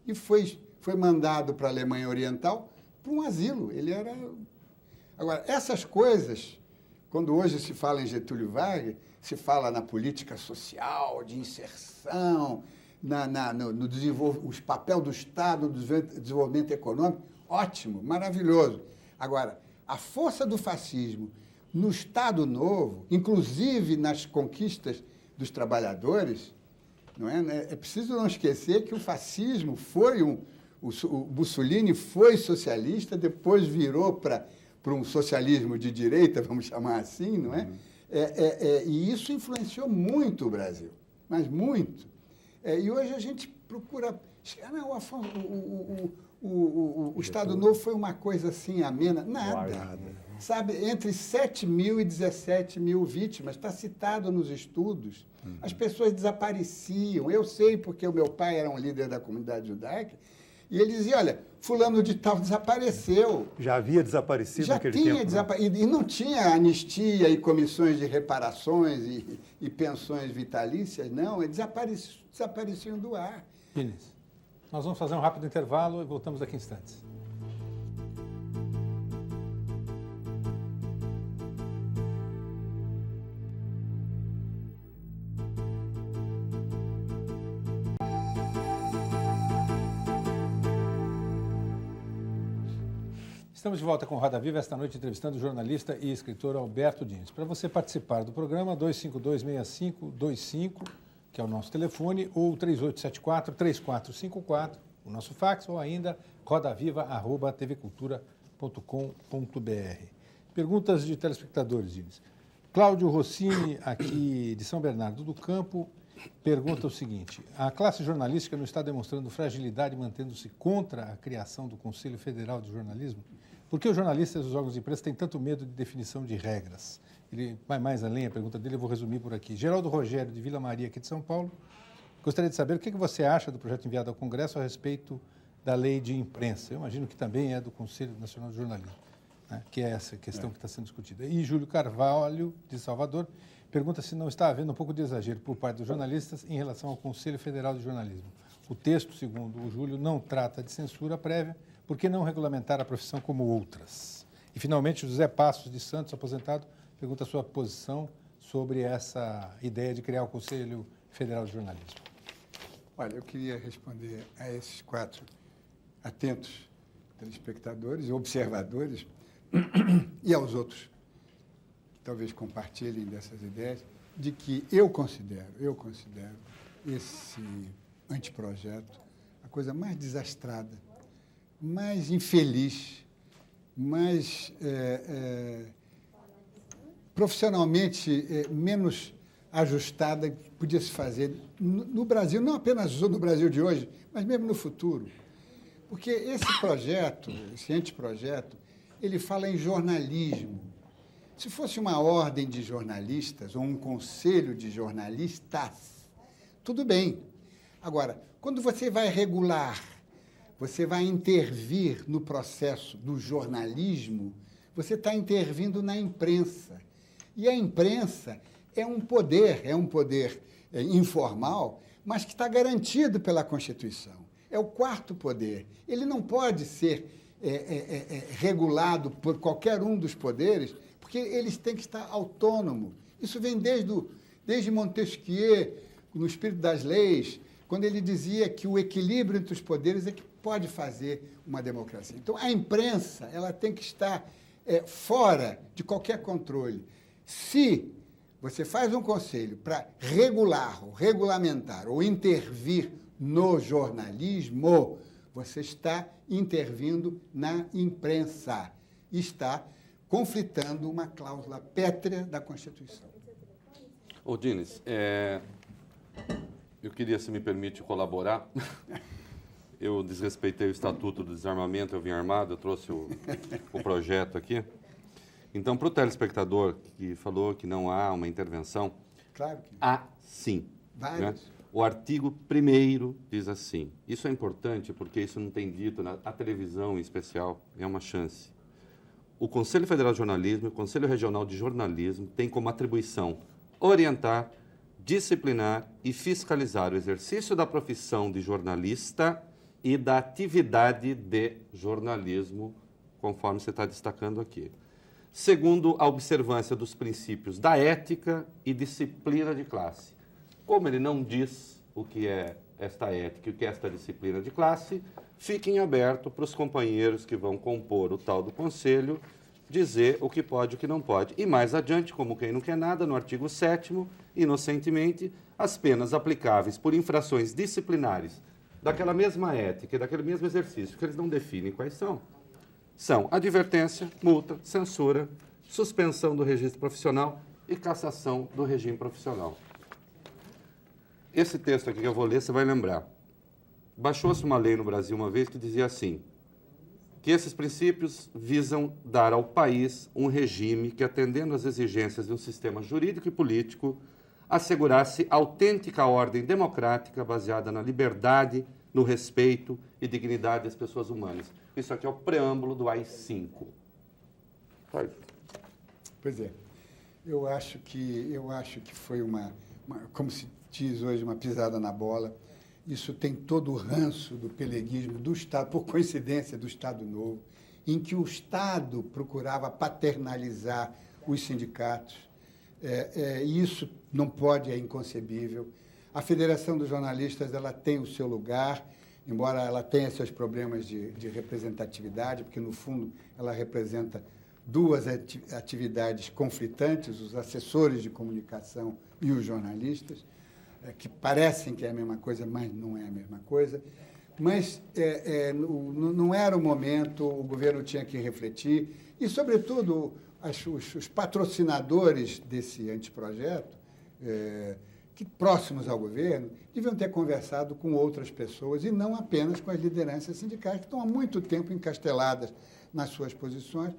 E foi mandado para a Alemanha Oriental para um asilo. Ele era... Agora, essas coisas, quando hoje se fala em Getúlio Vargas, se fala na política social, de inserção, no papel do Estado no desenvolvimento econômico, ótimo, maravilhoso. Agora, a força do fascismo no Estado Novo, inclusive nas conquistas dos trabalhadores, não é? É preciso não esquecer que o fascismo foi o Mussolini foi socialista, depois virou para um socialismo de direita, vamos chamar assim, não é? E isso influenciou muito o Brasil, mas muito. E hoje a gente procura... O Estado Novo foi uma coisa assim amena. Nada. Sabe, entre 7 mil e 17 mil vítimas, está citado nos estudos. As pessoas desapareciam. Eu sei porque o meu pai era um líder da comunidade judaica, e ele dizia, olha, fulano de tal desapareceu. Já havia desaparecido naquele tempo? Já tinha, e não tinha anistia e comissões de reparações e pensões vitalícias, não, eles desapareciam do ar. Diniz, nós vamos fazer um rápido intervalo e voltamos daqui a instantes. Estamos de volta com Roda Viva, esta noite entrevistando o jornalista e escritor Alberto Diniz. Para você participar do programa, 252-6525, que é o nosso telefone, ou 3874-3454, o nosso fax, ou ainda rodaviva@tvcultura.com.br. Perguntas de telespectadores, Diniz. Cláudio Rossini, aqui de São Bernardo do Campo, pergunta o seguinte: a classe jornalística não está demonstrando fragilidade mantendo-se contra a criação do Conselho Federal de Jornalismo? Por que os jornalistas dos órgãos de imprensa têm tanto medo de definição de regras? Ele vai mais além, a pergunta dele eu vou resumir por aqui. Geraldo Rogério, de Vila Maria, aqui de São Paulo, gostaria de saber o que você acha do projeto enviado ao Congresso a respeito da lei de imprensa. Eu imagino que também é do Conselho Nacional de Jornalismo, né, que é essa questão que está sendo discutida. E Júlio Carvalho, de Salvador, pergunta se não está havendo um pouco de exagero por parte dos jornalistas em relação ao Conselho Federal de Jornalismo. O texto, segundo o Júlio, não trata de censura prévia, por que não regulamentar a profissão como outras? E, finalmente, José Passos de Santos, aposentado, pergunta a sua posição sobre essa ideia de criar o Conselho Federal de Jornalismo. Olha, eu queria responder a esses 4 atentos telespectadores e observadores e aos outros que talvez compartilhem dessas ideias, de que eu considero esse anteprojeto a coisa mais desastrada, mais infeliz, mais profissionalmente menos ajustada que podia se fazer no Brasil, não apenas no Brasil de hoje, mas mesmo no futuro. Porque esse projeto, esse anteprojeto, ele fala em jornalismo. Se fosse uma ordem de jornalistas ou um conselho de jornalistas, tudo bem. Agora, quando você vai regular, você vai intervir no processo do jornalismo, você está intervindo na imprensa. E a imprensa é um poder informal, mas que está garantido pela Constituição. É o 4º poder. Ele não pode ser regulado por qualquer um dos poderes, porque eles têm que estar autônomos. Isso vem desde Montesquieu, no Espírito das Leis, quando ele dizia que o equilíbrio entre os poderes é que pode fazer uma democracia. Então, a imprensa ela tem que estar fora de qualquer controle. Se você faz um conselho para regular, ou regulamentar, ou intervir no jornalismo, você está intervindo na imprensa, está conflitando uma cláusula pétrea da Constituição. Ô, Dines, eu queria, se me permite, colaborar. Eu desrespeitei o Estatuto do Desarmamento, eu vim armado, eu trouxe o projeto aqui. Então, para o telespectador que falou que não há uma intervenção, claro que há sim. Vários. Né? O artigo 1º diz assim, isso é importante porque isso não tem dito, a televisão em especial é uma chance. O Conselho Federal de Jornalismo e o Conselho Regional de Jornalismo têm como atribuição orientar, disciplinar e fiscalizar o exercício da profissão de jornalista e da atividade de jornalismo, conforme você está destacando aqui. Segundo a observância dos princípios da ética e disciplina de classe. Como ele não diz o que é esta ética e o que é esta disciplina de classe, fiquem abertos para os companheiros que vão compor o tal do conselho dizer o que pode e o que não pode. E mais adiante, como quem não quer nada, no artigo 7º, inocentemente, as penas aplicáveis por infrações disciplinares daquela mesma ética e daquele mesmo exercício, que eles não definem quais são advertência, multa, censura, suspensão do registro profissional e cassação do regime profissional. Esse texto aqui que eu vou ler, você vai lembrar. Baixou-se uma lei no Brasil uma vez que dizia assim, que esses princípios visam dar ao país um regime que, atendendo às exigências de um sistema jurídico e político, assegurasse autêntica ordem democrática baseada na liberdade, no respeito e dignidade das pessoas humanas. Isso aqui é o preâmbulo do AI-5. Pois é. Eu acho que foi como se diz hoje, uma pisada na bola. Isso tem todo o ranço do peleguismo do Estado, por coincidência do Estado Novo, em que o Estado procurava paternalizar os sindicatos. E isso não pode, é inconcebível. A Federação dos Jornalistas ela tem o seu lugar, embora ela tenha seus problemas de representatividade, porque, no fundo, ela representa 2 atividades conflitantes, os assessores de comunicação e os jornalistas, que parecem que é a mesma coisa, mas não é a mesma coisa. Mas não era o momento, o governo tinha que refletir, e, sobretudo, os patrocinadores desse anteprojeto, que próximos ao governo, deviam ter conversado com outras pessoas e não apenas com as lideranças sindicais, que estão há muito tempo encasteladas nas suas posições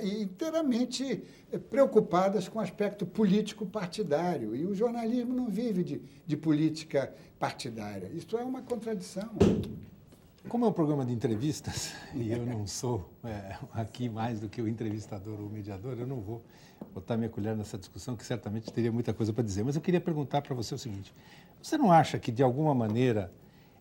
e inteiramente preocupadas com o aspecto político-partidário. E o jornalismo não vive de política partidária. Isso é uma contradição. Como é um programa de entrevistas, e eu não sou aqui mais do que o entrevistador ou o mediador, eu não vou botar minha colher nessa discussão, que certamente teria muita coisa para dizer. Mas eu queria perguntar para você o seguinte: você não acha que, de alguma maneira,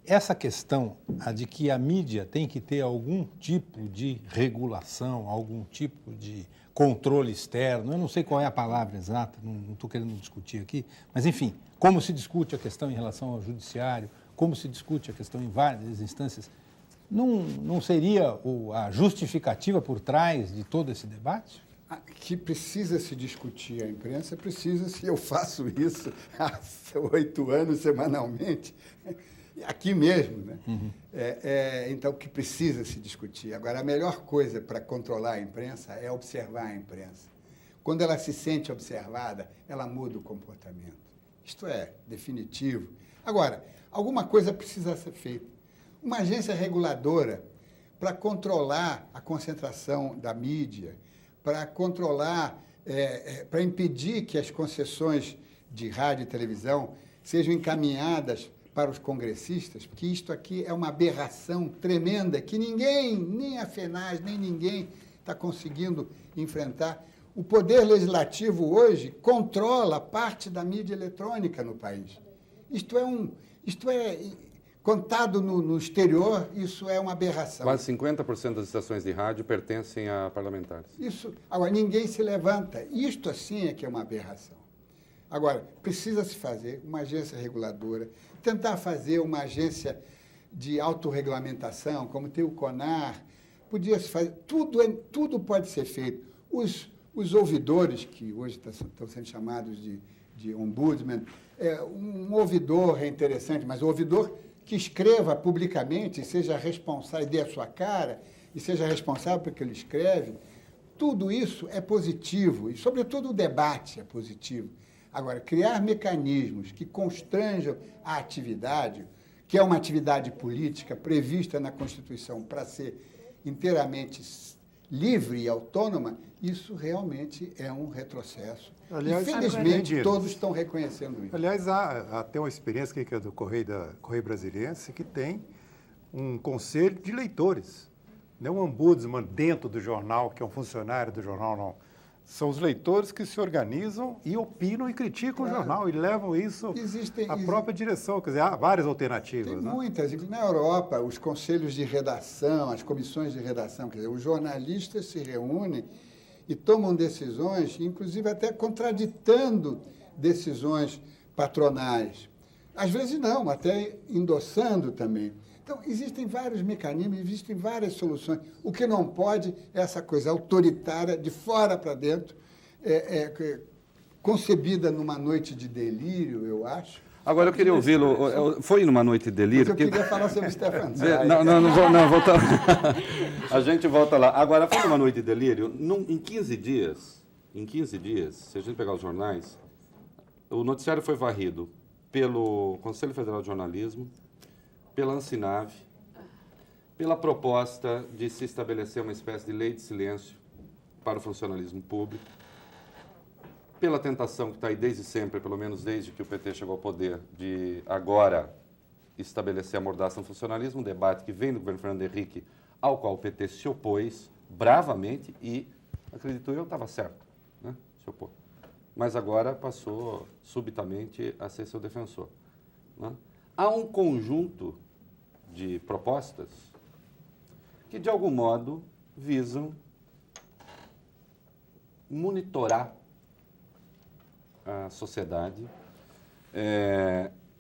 essa questão de que a mídia tem que ter algum tipo de regulação, algum tipo de controle externo, eu não sei qual é a palavra exata, não estou querendo discutir aqui, mas, enfim, como se discute a questão em relação ao judiciário, como se discute a questão em várias instâncias, não seria a justificativa por trás de todo esse debate? Que precisa se discutir a imprensa, precisa-se, eu faço isso há 8 anos semanalmente, aqui mesmo, né? Uhum. Então, o que precisa se discutir. Agora, a melhor coisa para controlar a imprensa é observar a imprensa. Quando ela se sente observada, ela muda o comportamento. Isto é definitivo. Agora, alguma coisa precisa ser feita. Uma agência reguladora para controlar a concentração da mídia, para controlar, para impedir que as concessões de rádio e televisão sejam encaminhadas para os congressistas, porque isto aqui é uma aberração tremenda que ninguém, nem a FENAS, nem ninguém está conseguindo enfrentar. O Poder Legislativo hoje controla parte da mídia eletrônica no país. Isto é contado no exterior, isso é uma aberração. Quase 50% das estações de rádio pertencem a parlamentares. Agora, ninguém se levanta. Isto, assim, é que é uma aberração. Agora, precisa-se fazer uma agência reguladora, tentar fazer uma agência de autorregulamentação, como tem o CONAR, podia-se fazer, tudo pode ser feito. Os ouvidores, que hoje estão sendo chamados de ombudsman, um ouvidor é interessante, mas o ouvidor que escreva publicamente, seja responsável, dê a sua cara, e seja responsável pelo que ele escreve, tudo isso é positivo, e, sobretudo, o debate é positivo. Agora, criar mecanismos que constranjam a atividade, que é uma atividade política prevista na Constituição para ser inteiramente livre e autônoma, isso realmente é um retrocesso. Aliás, infelizmente, todos estão reconhecendo isso. Aliás, há até uma experiência que é do Correio Brasiliense, que tem um conselho de leitores. Não um ombudsman dentro do jornal, que é um funcionário do jornal, não. São os leitores que se organizam e opinam e criticam o jornal e levam isso à própria direção. Quer dizer, há várias alternativas. Tem muitas. Na Europa, os conselhos de redação, as comissões de redação, quer dizer, os jornalistas se reúnem e tomam decisões, inclusive até contraditando decisões patronais. Às vezes não, até endossando também. Então, existem vários mecanismos, existem várias soluções. O que não pode é essa coisa autoritária, de fora para dentro, concebida numa noite de delírio, eu acho. Agora, eu queria ouvi-lo. Foi numa noite de delírio? Mas eu queria falar sobre Stefan Zweig. Não, volta. A gente volta lá. Agora, foi numa noite de delírio. Em 15 dias, se a gente pegar os jornais, o noticiário foi varrido pelo Conselho Federal de Jornalismo, pela Ancinave, pela proposta de se estabelecer uma espécie de lei de silêncio para o funcionalismo público, pela tentação que está aí desde sempre, pelo menos desde que o PT chegou ao poder, de agora estabelecer a mordaça no funcionalismo, um debate que vem do governo Fernando Henrique, ao qual o PT se opôs bravamente e, acredito eu, estava certo, né? Se opôs. Mas agora passou subitamente a ser seu defensor, né? Há um conjunto de propostas que, de algum modo, visam monitorar a sociedade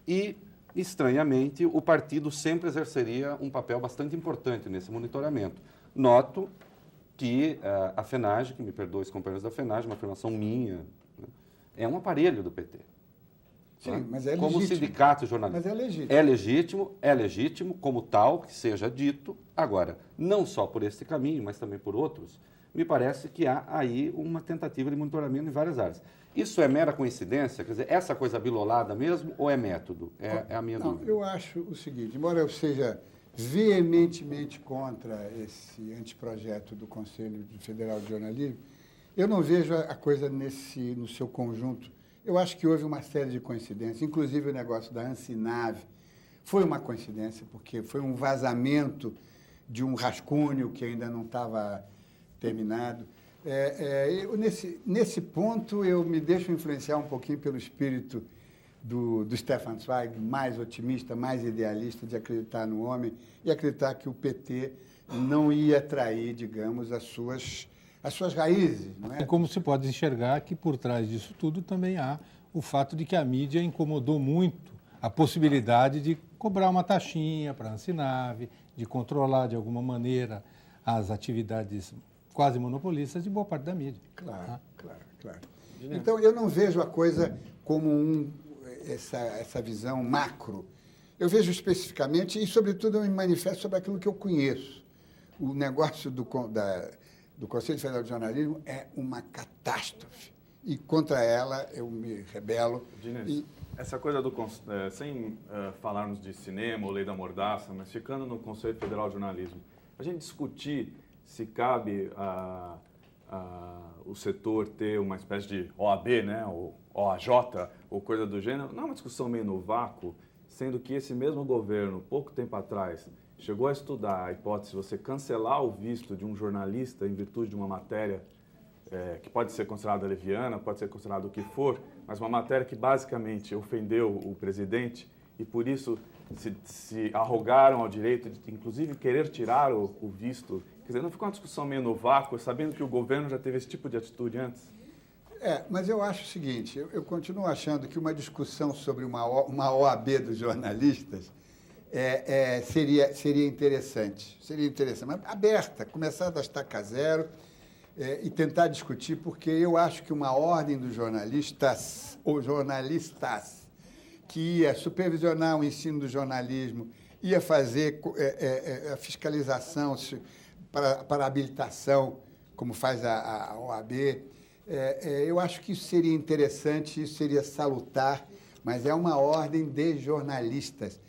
e, estranhamente, o partido sempre exerceria um papel bastante importante nesse monitoramento. Noto que a FENAGE, que me perdoe os companheiros da FENAGE, uma afirmação minha, né, é um aparelho do PT. Sim, mas é legítimo. Como sindicato jornalista. Mas é legítimo. É legítimo, como tal, que seja dito. Agora, não só por este caminho, mas também por outros, me parece que há aí uma tentativa de monitoramento em várias áreas. Isso é mera coincidência? Quer dizer, essa coisa bilolada mesmo ou é método? É a minha dúvida. Eu acho o seguinte, embora eu seja veementemente contra esse anteprojeto do Conselho Federal de Jornalismo, eu não vejo a coisa no seu conjunto. Eu acho que houve uma série de coincidências, inclusive o negócio da Ancinave foi uma coincidência, porque foi um vazamento de um rascunho que ainda não estava terminado. Nesse ponto, eu me deixo influenciar um pouquinho pelo espírito do Stefan Zweig, mais otimista, mais idealista, de acreditar no homem e acreditar que o PT não ia trair, digamos, as suas raízes. Não é? E como se pode enxergar que por trás disso tudo também há o fato de que a mídia incomodou muito a possibilidade de cobrar uma taxinha para a Ancinave, de controlar de alguma maneira as atividades quase monopolistas de boa parte da mídia. Claro. Então, eu não vejo a coisa como essa visão macro. Eu vejo especificamente, e sobretudo eu me manifesto sobre aquilo que eu conheço. O negócio do Conselho Federal de Jornalismo é uma catástrofe. E contra ela eu me rebelo. Diniz, essa coisa sem falarmos de cinema ou lei da mordaça, mas ficando no Conselho Federal de Jornalismo, a gente discutir se cabe o setor ter uma espécie de OAB, né, ou OAJ, ou coisa do gênero, não é uma discussão meio no vácuo, sendo que esse mesmo governo, pouco tempo atrás, chegou a estudar a hipótese de você cancelar o visto de um jornalista em virtude de uma matéria que pode ser considerada leviana, pode ser considerada o que for, mas uma matéria que basicamente ofendeu o presidente e por isso se arrogaram ao direito de, inclusive, querer tirar o visto. Quer dizer, não ficou uma discussão meio no vácuo, sabendo que o governo já teve esse tipo de atitude antes? Mas eu acho o seguinte, eu continuo achando que uma discussão sobre uma OAB dos jornalistas seria interessante, mas aberta, começar da estaca zero e tentar discutir, porque eu acho que uma ordem dos jornalistas, ou jornalistas, que ia supervisionar o ensino do jornalismo, ia fazer a fiscalização para a habilitação, como faz a OAB, eu acho que isso seria interessante, isso seria salutar, mas é uma ordem de jornalistas.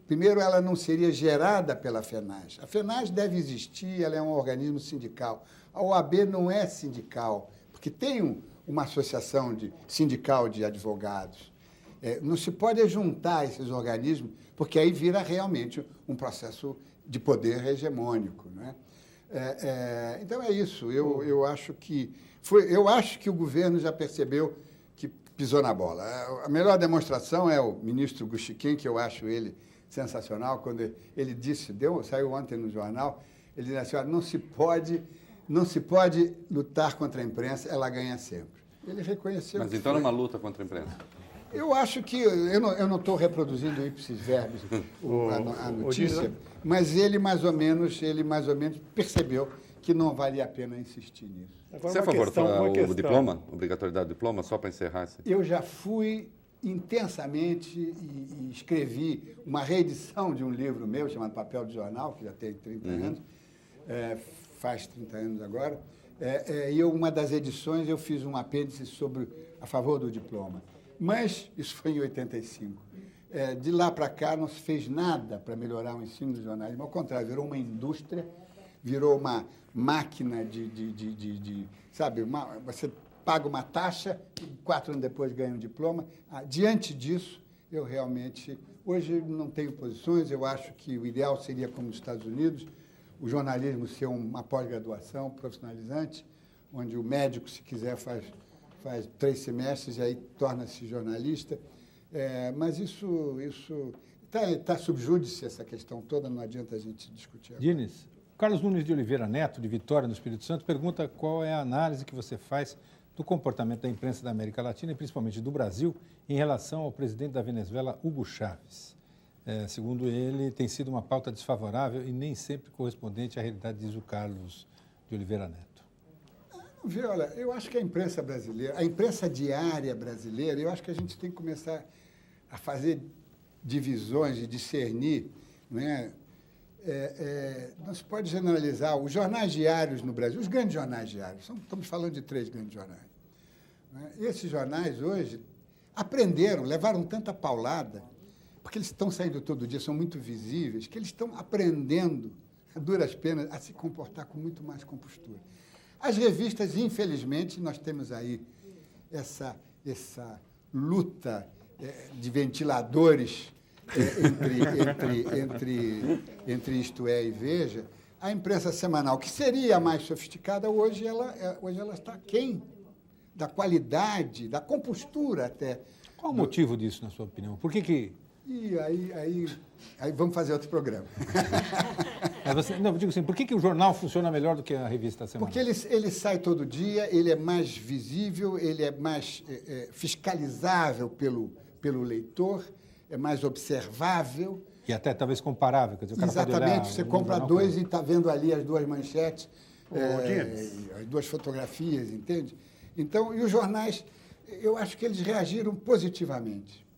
Primeiro, ela não seria gerada pela FENAGE. A FENAGE deve existir, ela é um organismo sindical. A OAB não é sindical, porque tem uma associação sindical de advogados. Não se pode juntar esses organismos, porque aí vira realmente um processo de poder hegemônico. Não é? Então é isso. Eu acho que o governo já percebeu que pisou na bola. A melhor demonstração é o ministro Guxiquim, que eu acho ele sensacional, quando ele disse, saiu ontem no jornal, ele disse assim, olha, não se pode lutar contra a imprensa, ela ganha sempre. Ele reconheceu. Mas então é uma luta contra a imprensa? Eu acho que, eu não estou reproduzindo ipsis verbis a notícia, mas ele mais ou menos percebeu que não valia a pena insistir nisso. Agora, você é a favor do diploma, obrigatoriedade do diploma, só para encerrar? Eu já fui intensamente e escrevi uma reedição de um livro meu chamado Papel de Jornal, que já tem 30 anos, faz 30 anos agora, e uma das edições eu fiz um apêndice a favor do diploma. Mas isso foi em 85. De lá para cá não se fez nada para melhorar o ensino do jornalismo. Ao contrário, virou uma indústria, virou uma máquina sabe, você paga uma taxa e 4 anos depois ganha um diploma. Diante disso, eu realmente, hoje não tenho posições, eu acho que o ideal seria, como nos Estados Unidos, o jornalismo ser uma pós-graduação profissionalizante, onde o médico, se quiser, faz 3 semestres e aí torna-se jornalista. Mas isso está sob júdice, essa questão toda, não adianta a gente discutir agora. Diniz, Carlos Nunes de Oliveira Neto, de Vitória, no Espírito Santo, pergunta qual é a análise que você faz do comportamento da imprensa da América Latina e principalmente do Brasil em relação ao presidente da Venezuela, Hugo Chávez. Segundo ele, tem sido uma pauta desfavorável e nem sempre correspondente à realidade, diz o Carlos de Oliveira Neto. Olha, eu acho que a imprensa brasileira, a imprensa diária brasileira, eu acho que a gente tem que começar a fazer divisões e discernir, não é, não se pode generalizar. Os jornais diários no Brasil, os grandes jornais diários, estamos falando de 3 grandes jornais. Né? E esses jornais hoje aprenderam, levaram tanta paulada, porque eles estão saindo todo dia, são muito visíveis, que eles estão aprendendo, a duras penas, a se comportar com muito mais compostura. As revistas, infelizmente, nós temos aí essa luta de ventiladores entre Isto É e Veja. A imprensa semanal, que seria mais sofisticada, hoje ela está aquém da qualidade, da compostura até. Qual o motivo disso, na sua opinião? Por que... E aí vamos fazer outro programa. Não, eu digo assim, por que o jornal funciona melhor do que a revista semanal? Porque ele sai todo dia, ele é mais visível, ele é mais fiscalizável pelo leitor, é mais observável. E até talvez comparável. Quer dizer, o cara exatamente, você compra 2 e está vendo ali as 2 manchetes, James, as 2 fotografias, entende? Então, e os jornais, eu acho que eles reagiram positivamente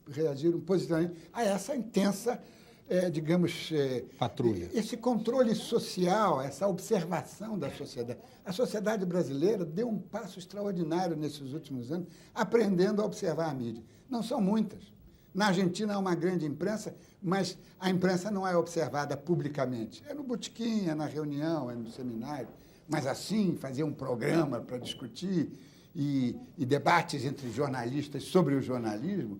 a essa intensa, digamos... patrulha. Esse controle social, essa observação da sociedade. A sociedade brasileira deu um passo extraordinário nesses últimos anos, aprendendo a observar a mídia. Não são muitas. Na Argentina há uma grande imprensa, mas a imprensa não é observada publicamente. É no botequim, é na reunião, é no seminário. Mas assim, fazer um programa para discutir e debates entre jornalistas sobre o jornalismo,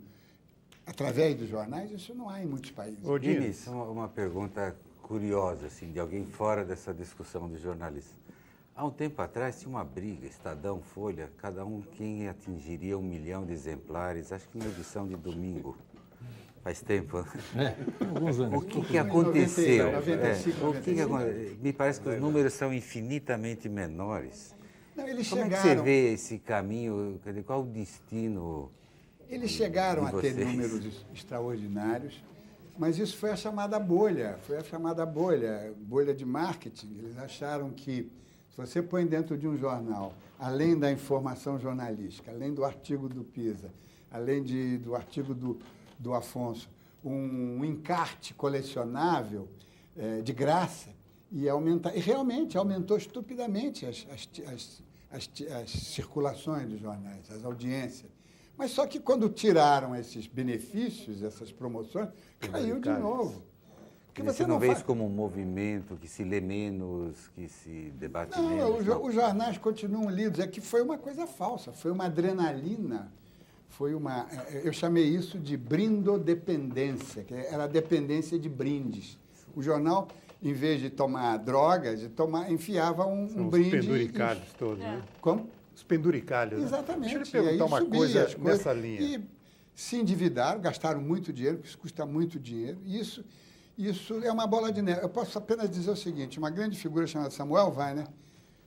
através dos jornais, isso não há em muitos países. Diniz, uma pergunta curiosa, assim, de alguém fora dessa discussão de jornalistas. Há um tempo atrás tinha uma briga, Estadão, Folha, cada um quem atingiria 1 milhão de exemplares, acho que na edição de domingo. Faz tempo. Alguns anos. O que aconteceu? 95, Me parece que os números são infinitamente menores. Não, eles Como chegaram, é que você vê esse caminho? Quer dizer, qual o destino? Eles chegaram a ter números extraordinários, mas isso foi a chamada bolha, bolha de marketing. Eles acharam que, se você põe dentro de um jornal, além da informação jornalística, além do artigo do Pisa, além do artigo do Afonso, um encarte colecionável de graça, ia aumentar. E realmente aumentou estupidamente as circulações dos jornais, as audiências. Mas só que quando tiraram esses benefícios, essas promoções, caiu de novo. Porque você não vê isso como um movimento que se lê menos, que se debate menos? Não, os jornais continuam lidos. É que foi uma coisa falsa, foi uma adrenalina, eu chamei isso de brindodependência, que era a dependência de brindes. O jornal, em vez de tomar drogas, enfiava um brinde... Os penduricalhos todos, né? Como? Os penduricalhos. Exatamente. Deixa eu lhe perguntar uma coisa nessa linha. E se endividaram, gastaram muito dinheiro, porque isso custa muito dinheiro. Isso é uma bola de neve. Eu posso apenas dizer o seguinte, uma grande figura chamada Samuel Weiner,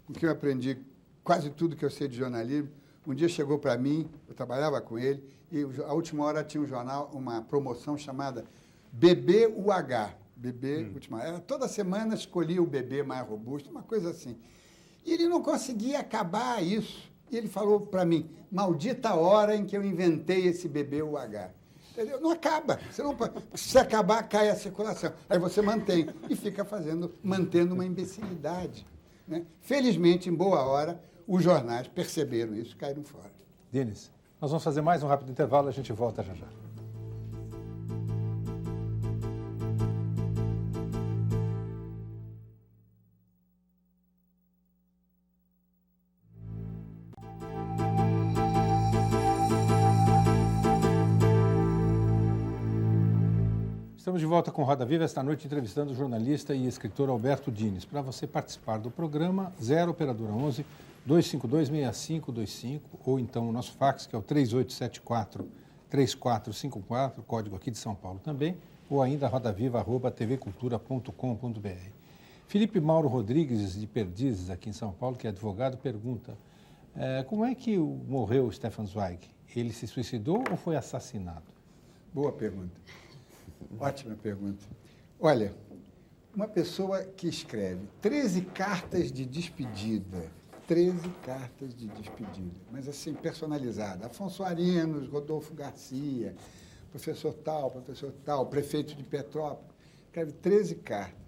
com quem eu aprendi quase tudo que eu sei de jornalismo, um dia chegou para mim, eu trabalhava com ele, e a última hora tinha um jornal, uma promoção chamada BBUH. Última hora. Toda semana escolhia o bebê mais robusto, uma coisa assim. E ele não conseguia acabar isso. E ele falou para mim, maldita hora em que eu inventei esse BBUH. Entendeu? Não acaba. Se acabar, cai a circulação. Aí você mantém e fica mantendo uma imbecilidade. Né? Felizmente, em boa hora, os jornais perceberam isso e caíram fora. Diniz, nós vamos fazer mais um rápido intervalo e a gente volta já já. Estamos de volta com Roda Viva, esta noite entrevistando o jornalista e escritor Alberto Diniz. Para você participar do programa, 0 operadora 11 252-6525, ou então o nosso fax, que é o 3874-3454, código aqui de São Paulo também, ou ainda rodaviva@tvcultura.com.br. Felipe Mauro Rodrigues, de Perdizes, aqui em São Paulo, que é advogado, pergunta, como é que morreu o Stefan Zweig? Ele se suicidou ou foi assassinado? Boa pergunta. Ótima pergunta. Olha, uma pessoa que escreve 13 cartas de despedida, mas assim, personalizada. Afonso Arinos, Rodolfo Garcia, professor tal, prefeito de Petrópolis, escreve 13 cartas.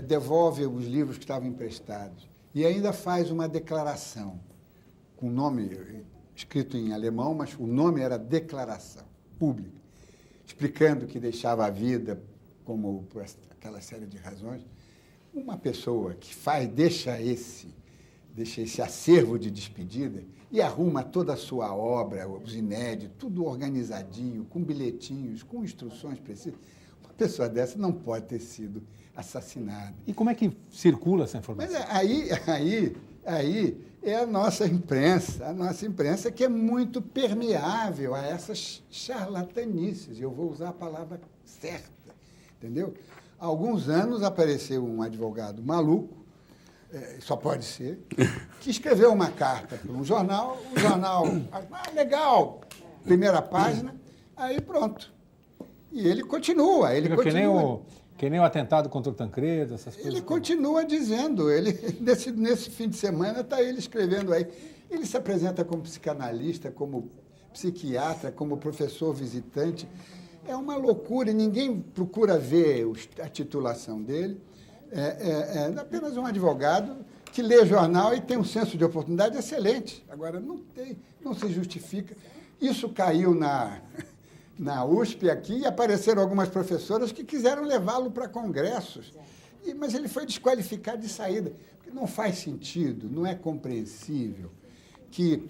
devolve os livros que estavam emprestados e ainda faz uma declaração, com o nome escrito em alemão, mas o nome era Declaração Pública, explicando que deixava a vida como por aquela série de razões. Uma pessoa que deixa esse acervo de despedida e arruma toda a sua obra, os inéditos, tudo organizadinho, com bilhetinhos, com instruções precisas, uma pessoa dessa não pode ter sido assassinada. E como é que circula essa informação? Mas aí é a nossa imprensa que é muito permeável a essas charlatanices, eu vou usar a palavra certa, entendeu? Há alguns anos apareceu um advogado maluco, só pode ser, que escreveu uma carta para um jornal, o jornal, legal, primeira página, aí pronto. E ele continua, Que nem o atentado contra o Tancredo, essas coisas. Ele continua dizendo, nesse fim de semana está ele escrevendo aí. Ele se apresenta como psicanalista, como psiquiatra, como professor visitante. É uma loucura, e ninguém procura ver a titulação dele. É apenas um advogado que lê jornal e tem um senso de oportunidade excelente. Agora, não se justifica. Isso caiu na USP aqui e apareceram algumas professoras que quiseram levá-lo para congressos. Mas ele foi desqualificado de saída, porque não faz sentido, não é compreensível que,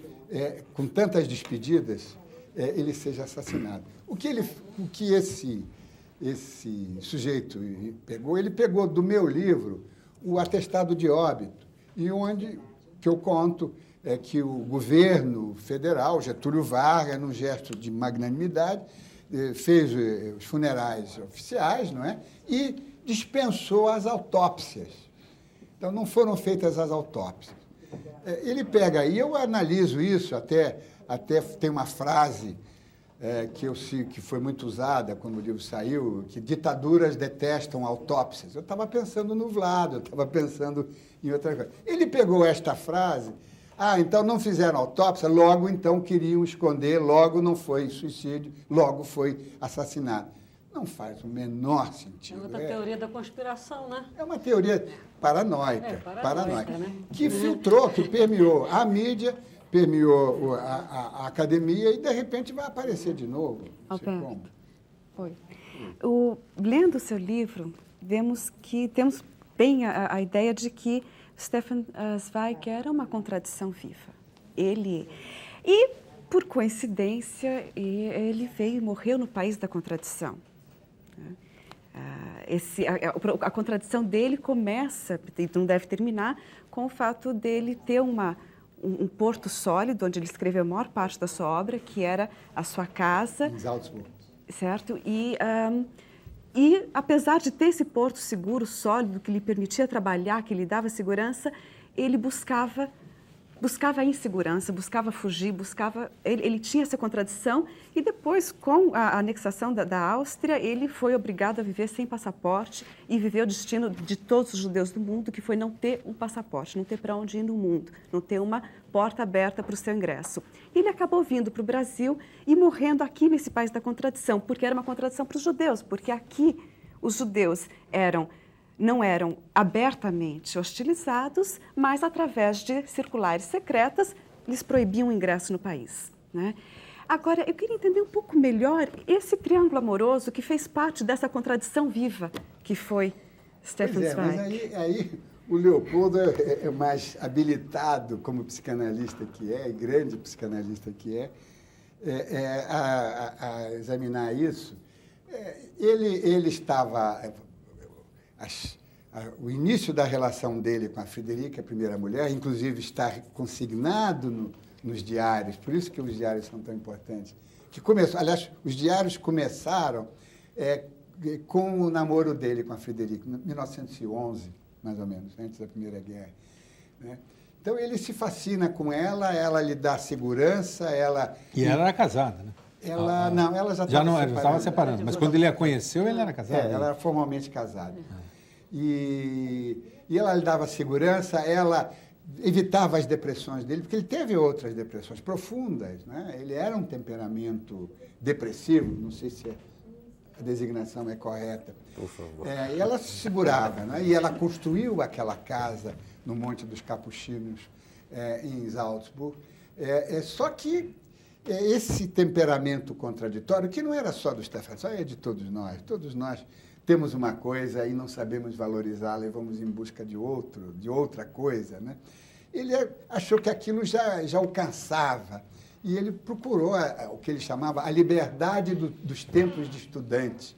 com tantas despedidas, ele seja assassinado. O que esse sujeito pegou? Ele pegou do meu livro o atestado de óbito, e que eu conto que o governo federal, Getúlio Vargas, num gesto de magnanimidade, fez os funerais oficiais, não é? E dispensou as autópsias. Então, não foram feitas as autópsias. Ele pega, e eu analiso isso, até tem uma frase que foi muito usada quando o livro saiu, que ditaduras detestam autópsias. Eu estava pensando no Vlado, eu estava pensando em outra coisa. Ele pegou esta frase, então não fizeram autópsia, logo então queriam esconder, logo não foi suicídio, logo foi assassinado. Não faz o menor sentido. É outra teoria da conspiração, né? É uma teoria paranoica, né? Que filtrou, que permeou a mídia, permeou a academia e, de repente, vai aparecer de novo. Foi. Lendo o seu livro, vemos que temos bem a ideia de que Stefan Zweig era uma contradição viva. E, por coincidência, ele veio e morreu no país da contradição. A contradição dele começa, e não deve terminar, com o fato dele ter um porto sólido, onde ele escreveu a maior parte da sua obra, que era a sua casa. Em Salzburg. Certo? E apesar de ter esse porto seguro, sólido, que lhe permitia trabalhar, que lhe dava segurança, ele buscava a insegurança, buscava fugir, ele tinha essa contradição, e depois, com a anexação da Áustria, ele foi obrigado a viver sem passaporte e viver o destino de todos os judeus do mundo, que foi não ter um passaporte, não ter para onde ir no mundo, não ter uma porta aberta para o seu ingresso. Ele acabou vindo para o Brasil e morrendo aqui nesse país da contradição, porque era uma contradição para os judeus, porque aqui os judeus não eram abertamente hostilizados, mas através de circulares secretas, lhes proibiam o ingresso no país, né? Agora, eu queria entender um pouco melhor esse triângulo amoroso que fez parte dessa contradição viva que foi Stefan Zweig. Mas aí o Leopoldo é mais habilitado como psicanalista que é, grande psicanalista que a examinar isso. Ele estava... O início da relação dele com a Frederica, a primeira mulher, inclusive está consignado nos diários, por isso que os diários são tão importantes. Aliás, os diários começaram com o namoro dele com a Frederica, em 1911, mais ou menos, antes da Primeira Guerra, né? Então, ele se fascina com ela lhe dá segurança, E ela era casada, né? Não, ela já estava separando, mas quando ele a conheceu, ele era casado. Ela era formalmente casada. E ela lhe dava segurança, ela evitava as depressões dele, porque ele teve outras depressões profundas, né? Ele era um temperamento depressivo, não sei se a designação é correta. Por favor. E ela se segurava, né? E ela construiu aquela casa no Monte dos Capuchinos, em Salzburg. Só que esse temperamento contraditório, que não era só do Stefan Zweig, é de todos nós temos uma coisa e não sabemos valorizá-la e vamos em busca de outra coisa, né? Ele achou que aquilo já o cansava e ele procurou o que ele chamava a liberdade dos tempos de estudante.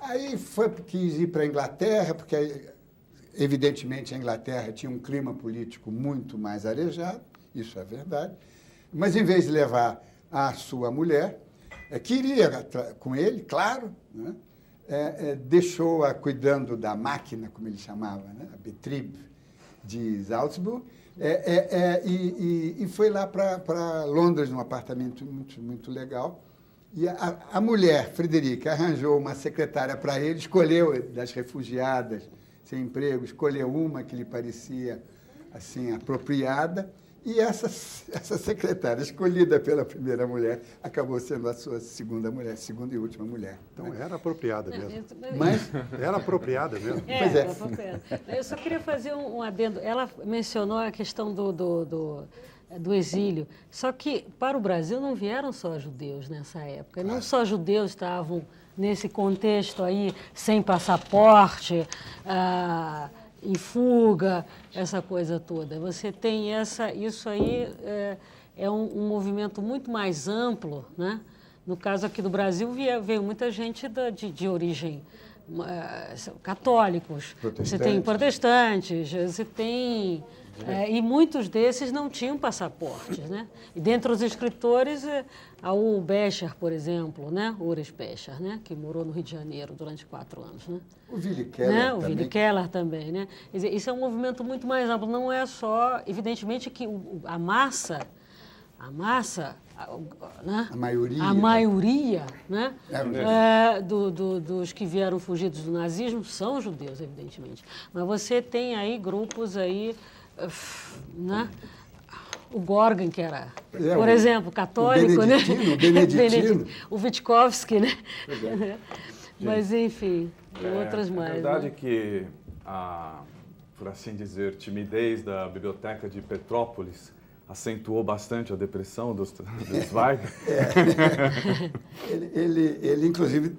Aí quis ir para a Inglaterra, porque evidentemente a Inglaterra tinha um clima político muito mais arejado, isso é verdade, mas em vez de levar a sua mulher, queria com ele, claro, né? Deixou-a cuidando da máquina, como ele chamava, né? A Betrieb de Salzburg, e foi lá para Londres, num apartamento muito, muito legal. E a mulher, Frederica, arranjou uma secretária para ele, escolheu das refugiadas sem emprego, escolheu uma que lhe parecia assim apropriada, e essa secretária, escolhida pela primeira mulher, acabou sendo a sua segunda e última mulher. Então, era apropriada mesmo. Mas era apropriada mesmo. Pois é. Era apropriada. Eu só queria fazer um adendo. Ela mencionou a questão do exílio. Só que para o Brasil não vieram só judeus nessa época. Não só judeus estavam nesse contexto aí, sem passaporte, em fuga, essa coisa toda. Você tem isso aí é um movimento muito mais amplo, né? No caso aqui do Brasil veio muita gente de origem católicos, você tem protestantes, você tem e muitos desses não tinham passaportes, né? E dentre os escritores, o Becher, por exemplo, né? Ures Becher, né? Que morou no Rio de Janeiro durante 4 anos, né? O Willy Keller né? também. O Willy Keller também, né? Quer dizer, isso é um movimento muito mais amplo, não é só, evidentemente que a massa, né? A maioria, né? Dos que vieram fugidos do nazismo são judeus, evidentemente. Mas você tem aí grupos aí, né? O Gorgan, que era, por exemplo, católico, o beneditino. O Witkowski, né? Mas, enfim, outras mais. É verdade, né? Que por assim dizer, timidez da biblioteca de Petrópolis acentuou bastante a depressão do Zweig. Ele, inclusive,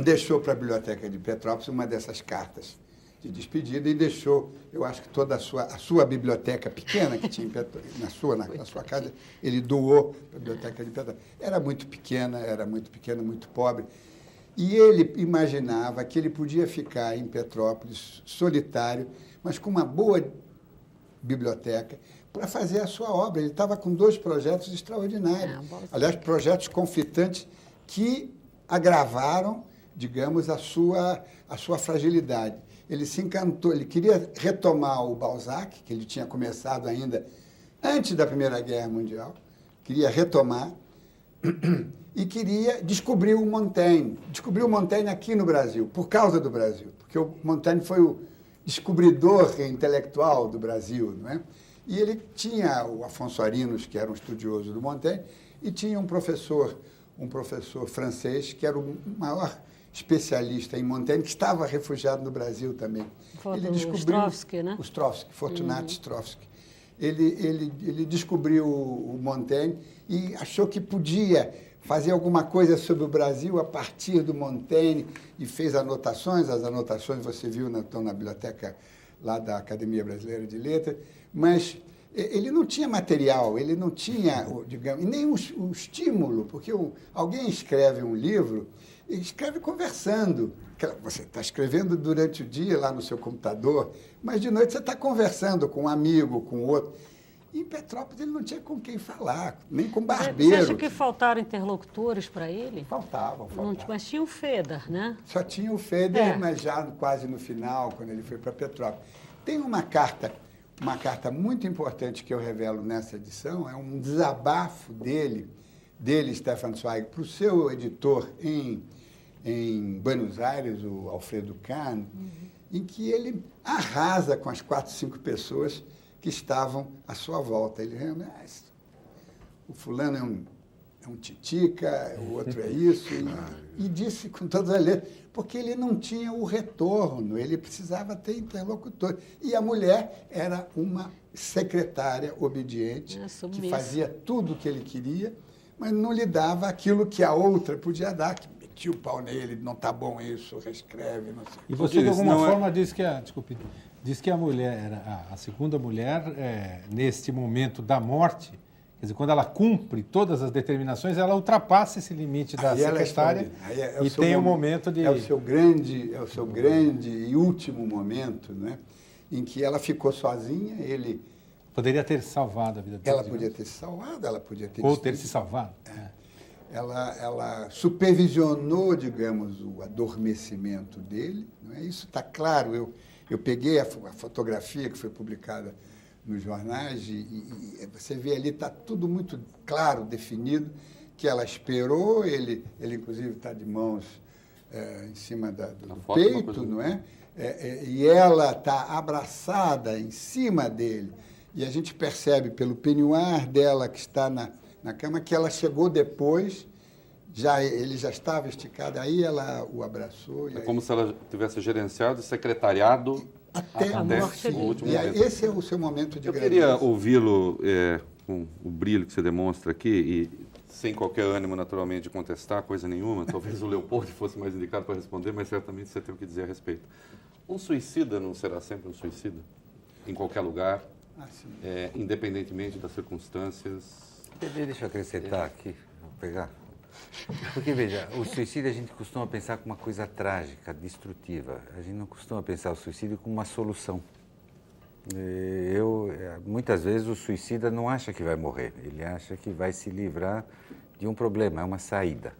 deixou para a biblioteca de Petrópolis uma dessas cartas de despedida e deixou, eu acho que toda a sua biblioteca pequena que tinha na sua casa, ele doou para a biblioteca de Petrópolis. Era muito pequena, muito pobre. E ele imaginava que ele podia ficar em Petrópolis solitário, mas com uma boa biblioteca, para fazer a sua obra. Ele estava com 2 projetos extraordinários. Aliás, projetos conflitantes que agravaram, digamos, a sua fragilidade. Ele se encantou, ele queria retomar o Balzac, que ele tinha começado ainda antes da Primeira Guerra Mundial, queria retomar e queria descobrir o Montaigne. Descobriu o Montaigne aqui no Brasil, por causa do Brasil, porque o Montaigne foi o descobridor intelectual do Brasil, não é? E ele tinha o Afonso Arinos, que era um estudioso do Montaigne, e tinha um professor francês, que era o maior especialista em Montaigne, que estava refugiado no Brasil também. Ele descobriu Ostrovsky, né? Ostrovsky, Fortunato Ostrovsky. Ele descobriu o Montaigne e achou que podia fazer alguma coisa sobre o Brasil a partir do Montaigne e fez anotações. As anotações você viu estão na biblioteca lá da Academia Brasileira de Letras, mas ele não tinha material, ele não tinha, digamos, nem o estímulo, porque alguém escreve um livro, escreve conversando. Você está escrevendo durante o dia lá no seu computador, mas de noite você está conversando com um amigo, com outro. E em Petrópolis ele não tinha com quem falar, nem com barbeiro. Você acha que faltaram interlocutores para ele? Faltavam. Mas tinha o Feder, né? Só tinha o Feder, mas já quase no final, quando ele foi para Petrópolis. Tem uma carta muito importante que eu revelo nessa edição, é um desabafo dele, Stefan Zweig, para o seu editor em Buenos Aires, o Alfredo Kahn, em que ele arrasa com as 4, 5 pessoas que estavam à sua volta. Ele o fulano um titica, o outro é isso, e disse com todas as letras, porque ele não tinha o retorno, ele precisava ter interlocutor. E a mulher era uma secretária obediente, que fazia tudo o que ele queria, mas não lhe dava aquilo que a outra podia dar, que metia o pau nele, não está bom isso, reescreve, não sei. E você, de alguma forma, disse que a mulher era a segunda mulher, neste momento da morte, quer dizer, quando ela cumpre todas as determinações, ela ultrapassa esse limite da secretária e tem um momento de... É o seu grande e último momento, né, em que ela ficou sozinha, ele... Poderia ter salvado a vida dele. Ela podia ter se salvado, ela podia ter... Ou ter se salvado. Ela supervisionou, digamos, o adormecimento dele, não é? Isso está claro. Eu peguei a fotografia que foi publicada nos jornais e você vê ali, está tudo muito claro, definido, que ela esperou, ele inclusive está de mãos em cima do peito, não é? E ela está abraçada em cima dele. E a gente percebe pelo peignoir dela que está na cama que ela chegou depois, ele já estava esticado, aí ela o abraçou. É como se ela tivesse gerenciado e secretariado até o último momento. Esse é o seu momento de grandeza. Eu queria ouvi-lo com o brilho que você demonstra aqui, e sem qualquer ânimo, naturalmente, de contestar coisa nenhuma. Talvez o Leopoldo fosse mais indicado para responder, mas certamente você tem o que dizer a respeito. Um suicida não será sempre um suicida? Em qualquer lugar? Independentemente das circunstâncias. Deixa eu acrescentar aqui, vou pegar. Porque, veja, o suicídio a gente costuma pensar como uma coisa trágica, destrutiva. A gente não costuma pensar o suicídio como uma solução. Muitas vezes o suicida não acha que vai morrer, ele acha que vai se livrar de um problema, é uma saída.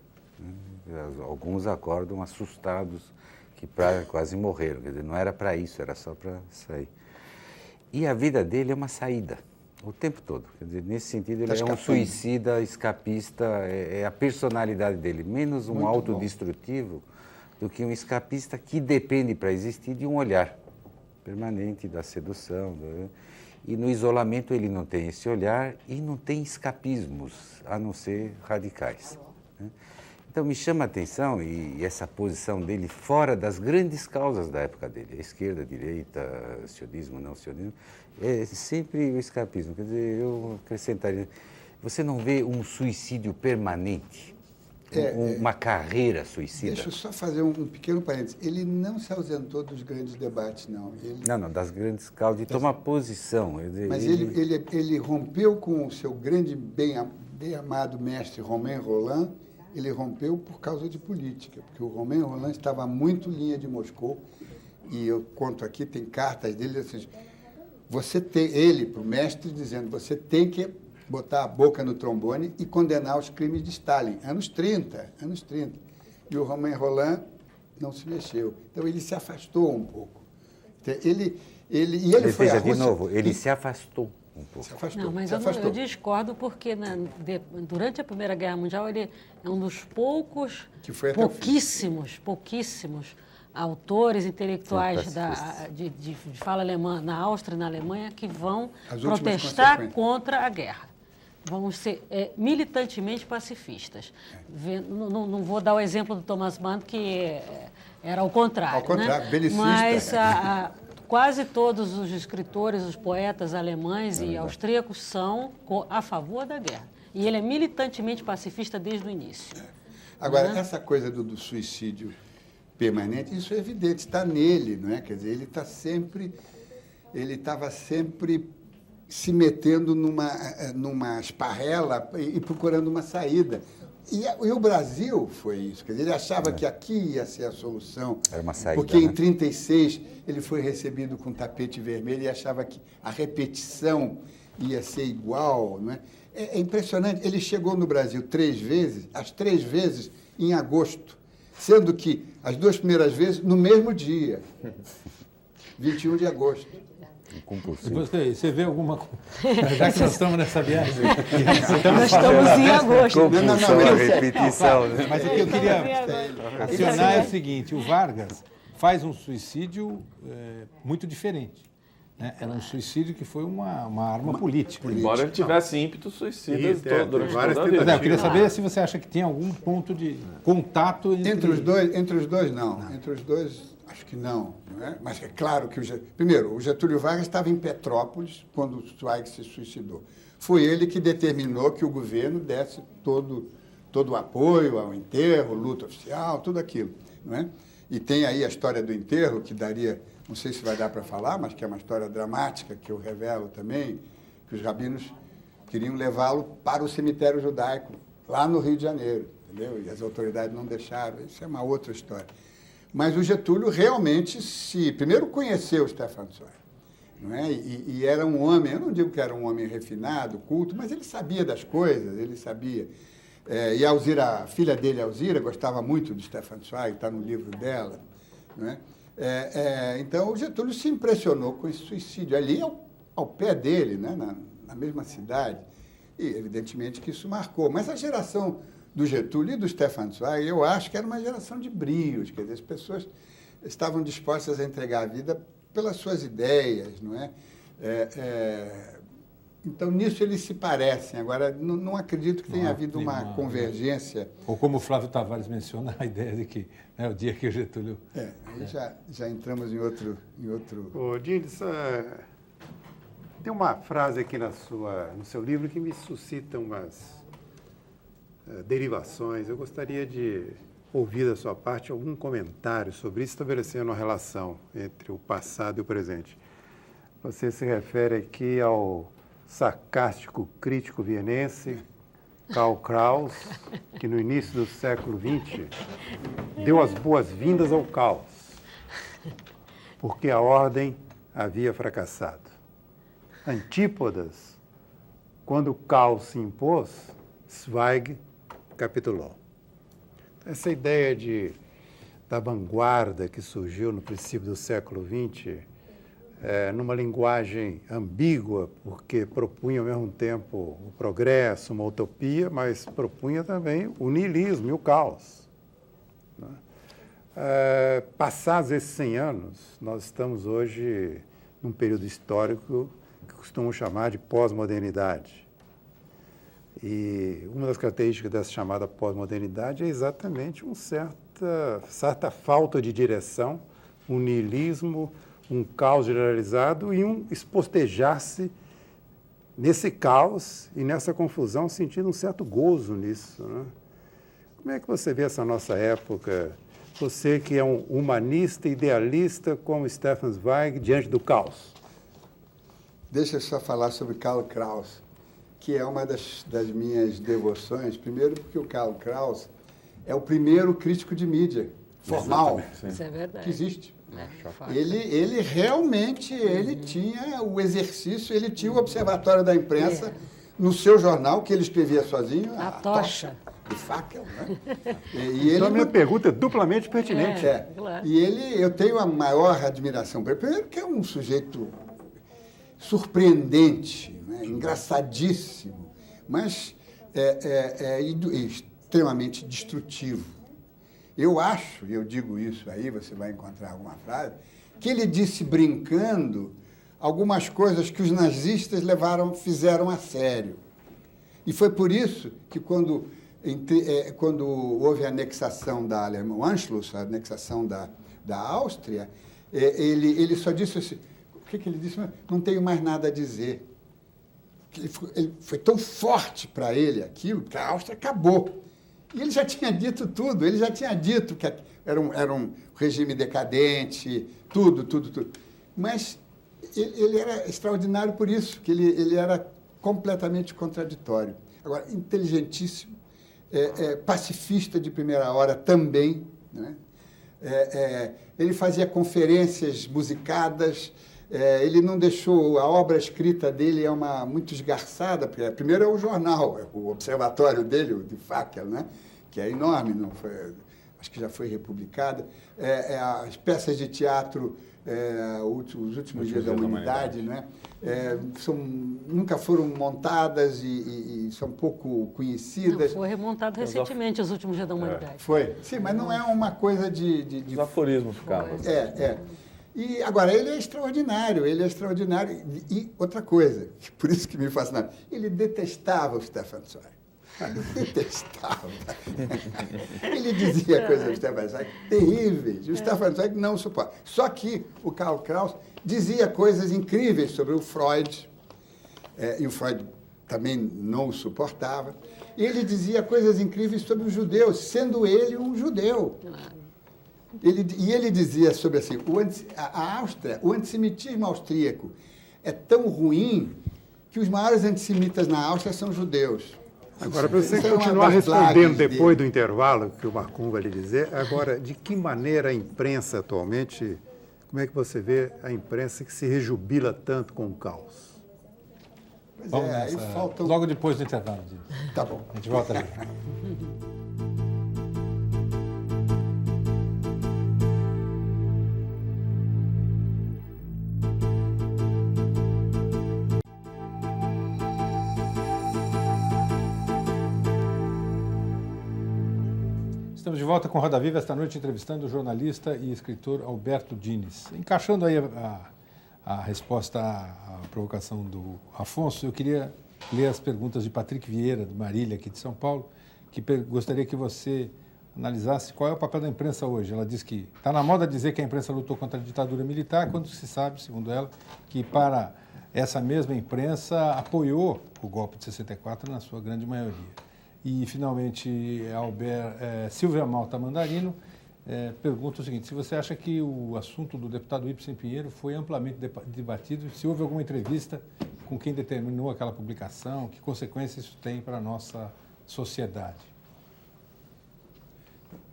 Alguns acordam assustados, que quase morreram, quer dizer, não era para isso, era só para sair. E a vida dele é uma saída, o tempo todo. Quer dizer, nesse sentido, ele é um suicida, escapista, é a personalidade dele, menos um autodestrutivo do que um escapista que depende para existir de um olhar permanente, da sedução. E no isolamento ele não tem esse olhar e não tem escapismos, a não ser radicais. Então me chama a atenção e essa posição dele fora das grandes causas da época dele, a esquerda, a direita, sionismo, não sionismo, é sempre o escapismo. Quer dizer, eu acrescentaria, você não vê um suicídio permanente, uma carreira suicida? Deixa eu só fazer um pequeno parênteses. Ele não se ausentou dos grandes debates, não. Não, das grandes causas, de tomar posição. Mas ele rompeu com o seu grande, bem amado mestre Romain Rolland. Ele rompeu por causa de política, porque o Romain Rolland estava muito linha de Moscou, e eu conto aqui, tem cartas dele, assim, ele, para o mestre, dizendo, você tem que botar a boca no trombone e condenar os crimes de Stalin, anos 30. E o Romain Rolland não se mexeu. Então, ele se afastou um pouco. Então, ele foi à Rússia, de novo, ele se afastou. Um pouco. Se afastou, não, mas eu discordo porque durante a Primeira Guerra Mundial ele é um dos pouquíssimos autores intelectuais de fala alemã na Áustria e na Alemanha que vão protestar contra a guerra. Vão ser militantemente pacifistas. Não vou dar o exemplo do Thomas Mann, que era ao contrário. Ao contrário, né? belicista. Mas quase todos os escritores, os poetas alemães e austríacos são a favor da guerra. E ele é militantemente pacifista desde o início. Agora, essa coisa do suicídio permanente, isso é evidente, está nele, não é? Quer dizer, ele estava sempre se metendo numa esparrela e procurando uma saída. E o Brasil foi isso, quer dizer, ele achava que aqui ia ser a solução. Era uma saída, porque em 1936 ele foi recebido com tapete vermelho e achava que a repetição ia ser igual, não é? É impressionante, ele chegou no Brasil 3 vezes, as 3 vezes em agosto, sendo que as 2 primeiras vezes no mesmo dia, 21 de agosto. Você vê alguma coisa? Já que nós estamos nessa viagem. Nós estamos em agosto. Não, repetição. Mas o que eu queria acionar é o seguinte, o Vargas faz um suicídio muito diferente. né? Era um suicídio que foi uma arma política. Embora ele tivesse ímpetos suicidas durante toda a vida. Eu queria saber se você acha que tem algum ponto de contato entre os dois. Entre os dois, não. Entre os dois, acho que não. É? Mas é claro que primeiro, o Getúlio Vargas estava em Petrópolis quando o Zweig se suicidou. Foi ele que determinou que o governo desse todo o apoio ao enterro, luta oficial, tudo aquilo. Não é? E tem aí a história do enterro, que daria, não sei se vai dar para falar, mas que é uma história dramática, que eu revelo também, que os rabinos queriam levá-lo para o cemitério judaico, lá no Rio de Janeiro, entendeu? E as autoridades não deixaram, isso é uma outra história. Mas o Getúlio realmente primeiro conheceu o Stefan Zweig, não é? E era um homem, eu não digo que era um homem refinado, culto, mas ele sabia das coisas, ele sabia. E a Alzira, a filha dele, Alzira, gostava muito do Stefan Zweig, está no livro dela. Não é? Então, o Getúlio se impressionou com esse suicídio ali ao pé dele, né? na mesma cidade. E, evidentemente, que isso marcou. Mas a geração do Getúlio e do Stefan Zweig, eu acho que era uma geração de brios. Quer dizer, as pessoas estavam dispostas a entregar a vida pelas suas ideias, não é? Então, nisso eles se parecem. Agora, não acredito que tenha havido uma convergência. Ou como o Flávio Tavares menciona, a ideia de que o dia que o Getúlio... Aí já entramos em outro... Ô, Dines, tem uma frase aqui no seu livro que me suscita umas derivações. Eu gostaria de ouvir da sua parte algum comentário sobre isso, estabelecendo uma relação entre o passado e o presente. Você se refere aqui ao sarcástico crítico vienense Karl Kraus, que no início do século XX deu as boas-vindas ao caos, porque a ordem havia fracassado. Antípodas, quando o caos se impôs, Zweig capitulou. Essa ideia da vanguarda que surgiu no princípio do século XX, numa linguagem ambígua, porque propunha ao mesmo tempo o progresso, uma utopia, mas propunha também o niilismo e o caos. Né? Passados esses 100 anos, nós estamos hoje num período histórico que costumam chamar de pós-modernidade. E uma das características dessa chamada pós-modernidade é exatamente uma certa falta de direção, um niilismo, um caos generalizado e um espostejar-se nesse caos e nessa confusão, sentindo um certo gozo nisso. Né? Como é que você vê essa nossa época? Você que é um humanista, idealista como Stefan Zweig, diante do caos. Deixa eu só falar sobre Karl Kraus, que é uma das minhas devoções. Primeiro porque o Karl Kraus é o primeiro crítico de mídia formal que existe. Ele realmente tinha o exercício, ele tinha o Observatório da Imprensa no seu jornal, que ele escrevia sozinho. A Tocha. De Fackel, né? Então, a minha pergunta é duplamente pertinente. Claro. E eu tenho a maior admiração por ele. Primeiro que é um sujeito surpreendente, né? Engraçadíssimo, mas extremamente destrutivo. Eu acho, e eu digo isso aí, você vai encontrar alguma frase, que ele disse brincando algumas coisas que os nazistas fizeram a sério. E foi por isso que quando houve a anexação da Alemanha, o Anschluss, a anexação da Áustria, ele só disse assim, o que ele disse? Não tenho mais nada a dizer. Ele foi tão forte para ele aquilo, que a Áustria acabou. E ele já tinha dito tudo, ele já tinha dito que era um regime decadente, tudo. Mas ele era extraordinário por isso, que ele era completamente contraditório. Agora, inteligentíssimo, pacifista de primeira hora também, né? Ele fazia conferências musicadas, ele não deixou, a obra escrita dele muito esgarçada, porque primeiro é o jornal, o observatório dele, o de Fackel, né? Que é enorme, acho que já foi republicada, as peças de teatro, os últimos dias da humanidade, né? Nunca foram montadas e são pouco conhecidas. Não, foi remontado recentemente, os últimos dias da humanidade. Foi, sim, mas não é uma coisa de Os aforismos ficavam. E agora, ele é extraordinário. E outra coisa, por isso que me fascinava, ele detestava o Stefan Zweig. Ele detestava. Ele dizia coisas do Stefan Zweig terríveis. O Stefan Zweig não suporta. Só que o Karl Kraus dizia coisas incríveis sobre o Freud, e o Freud também não o suportava. Ele dizia coisas incríveis sobre os judeus, sendo ele um judeu. Ele dizia sobre assim, a Áustria, o antissemitismo austríaco é tão ruim que os maiores antissemitas na Áustria são judeus. Agora, para você continuar respondendo depois do intervalo, que o Marcum vai lhe dizer, agora, de que maneira a imprensa atualmente, como é que você vê a imprensa que se rejubila tanto com o caos? Vamos aí faltam... Logo depois do intervalo. Tá bom. A gente volta ali. Estamos de volta com Roda Viva esta noite entrevistando o jornalista e escritor Alberto Dines. Encaixando aí a resposta à provocação do Afonso, eu queria ler as perguntas de Patrick Vieira, de Marília, aqui de São Paulo, que gostaria que você analisasse qual é o papel da imprensa hoje. Ela diz que está na moda dizer que a imprensa lutou contra a ditadura militar, quando se sabe, segundo ela, que para essa mesma imprensa apoiou o golpe de 64 na sua grande maioria. E, finalmente, Silvia Malta Mandarino pergunta o seguinte, se você acha que o assunto do deputado Ibsen Pinheiro foi amplamente debatido, se houve alguma entrevista com quem determinou aquela publicação, que consequências isso tem para a nossa sociedade?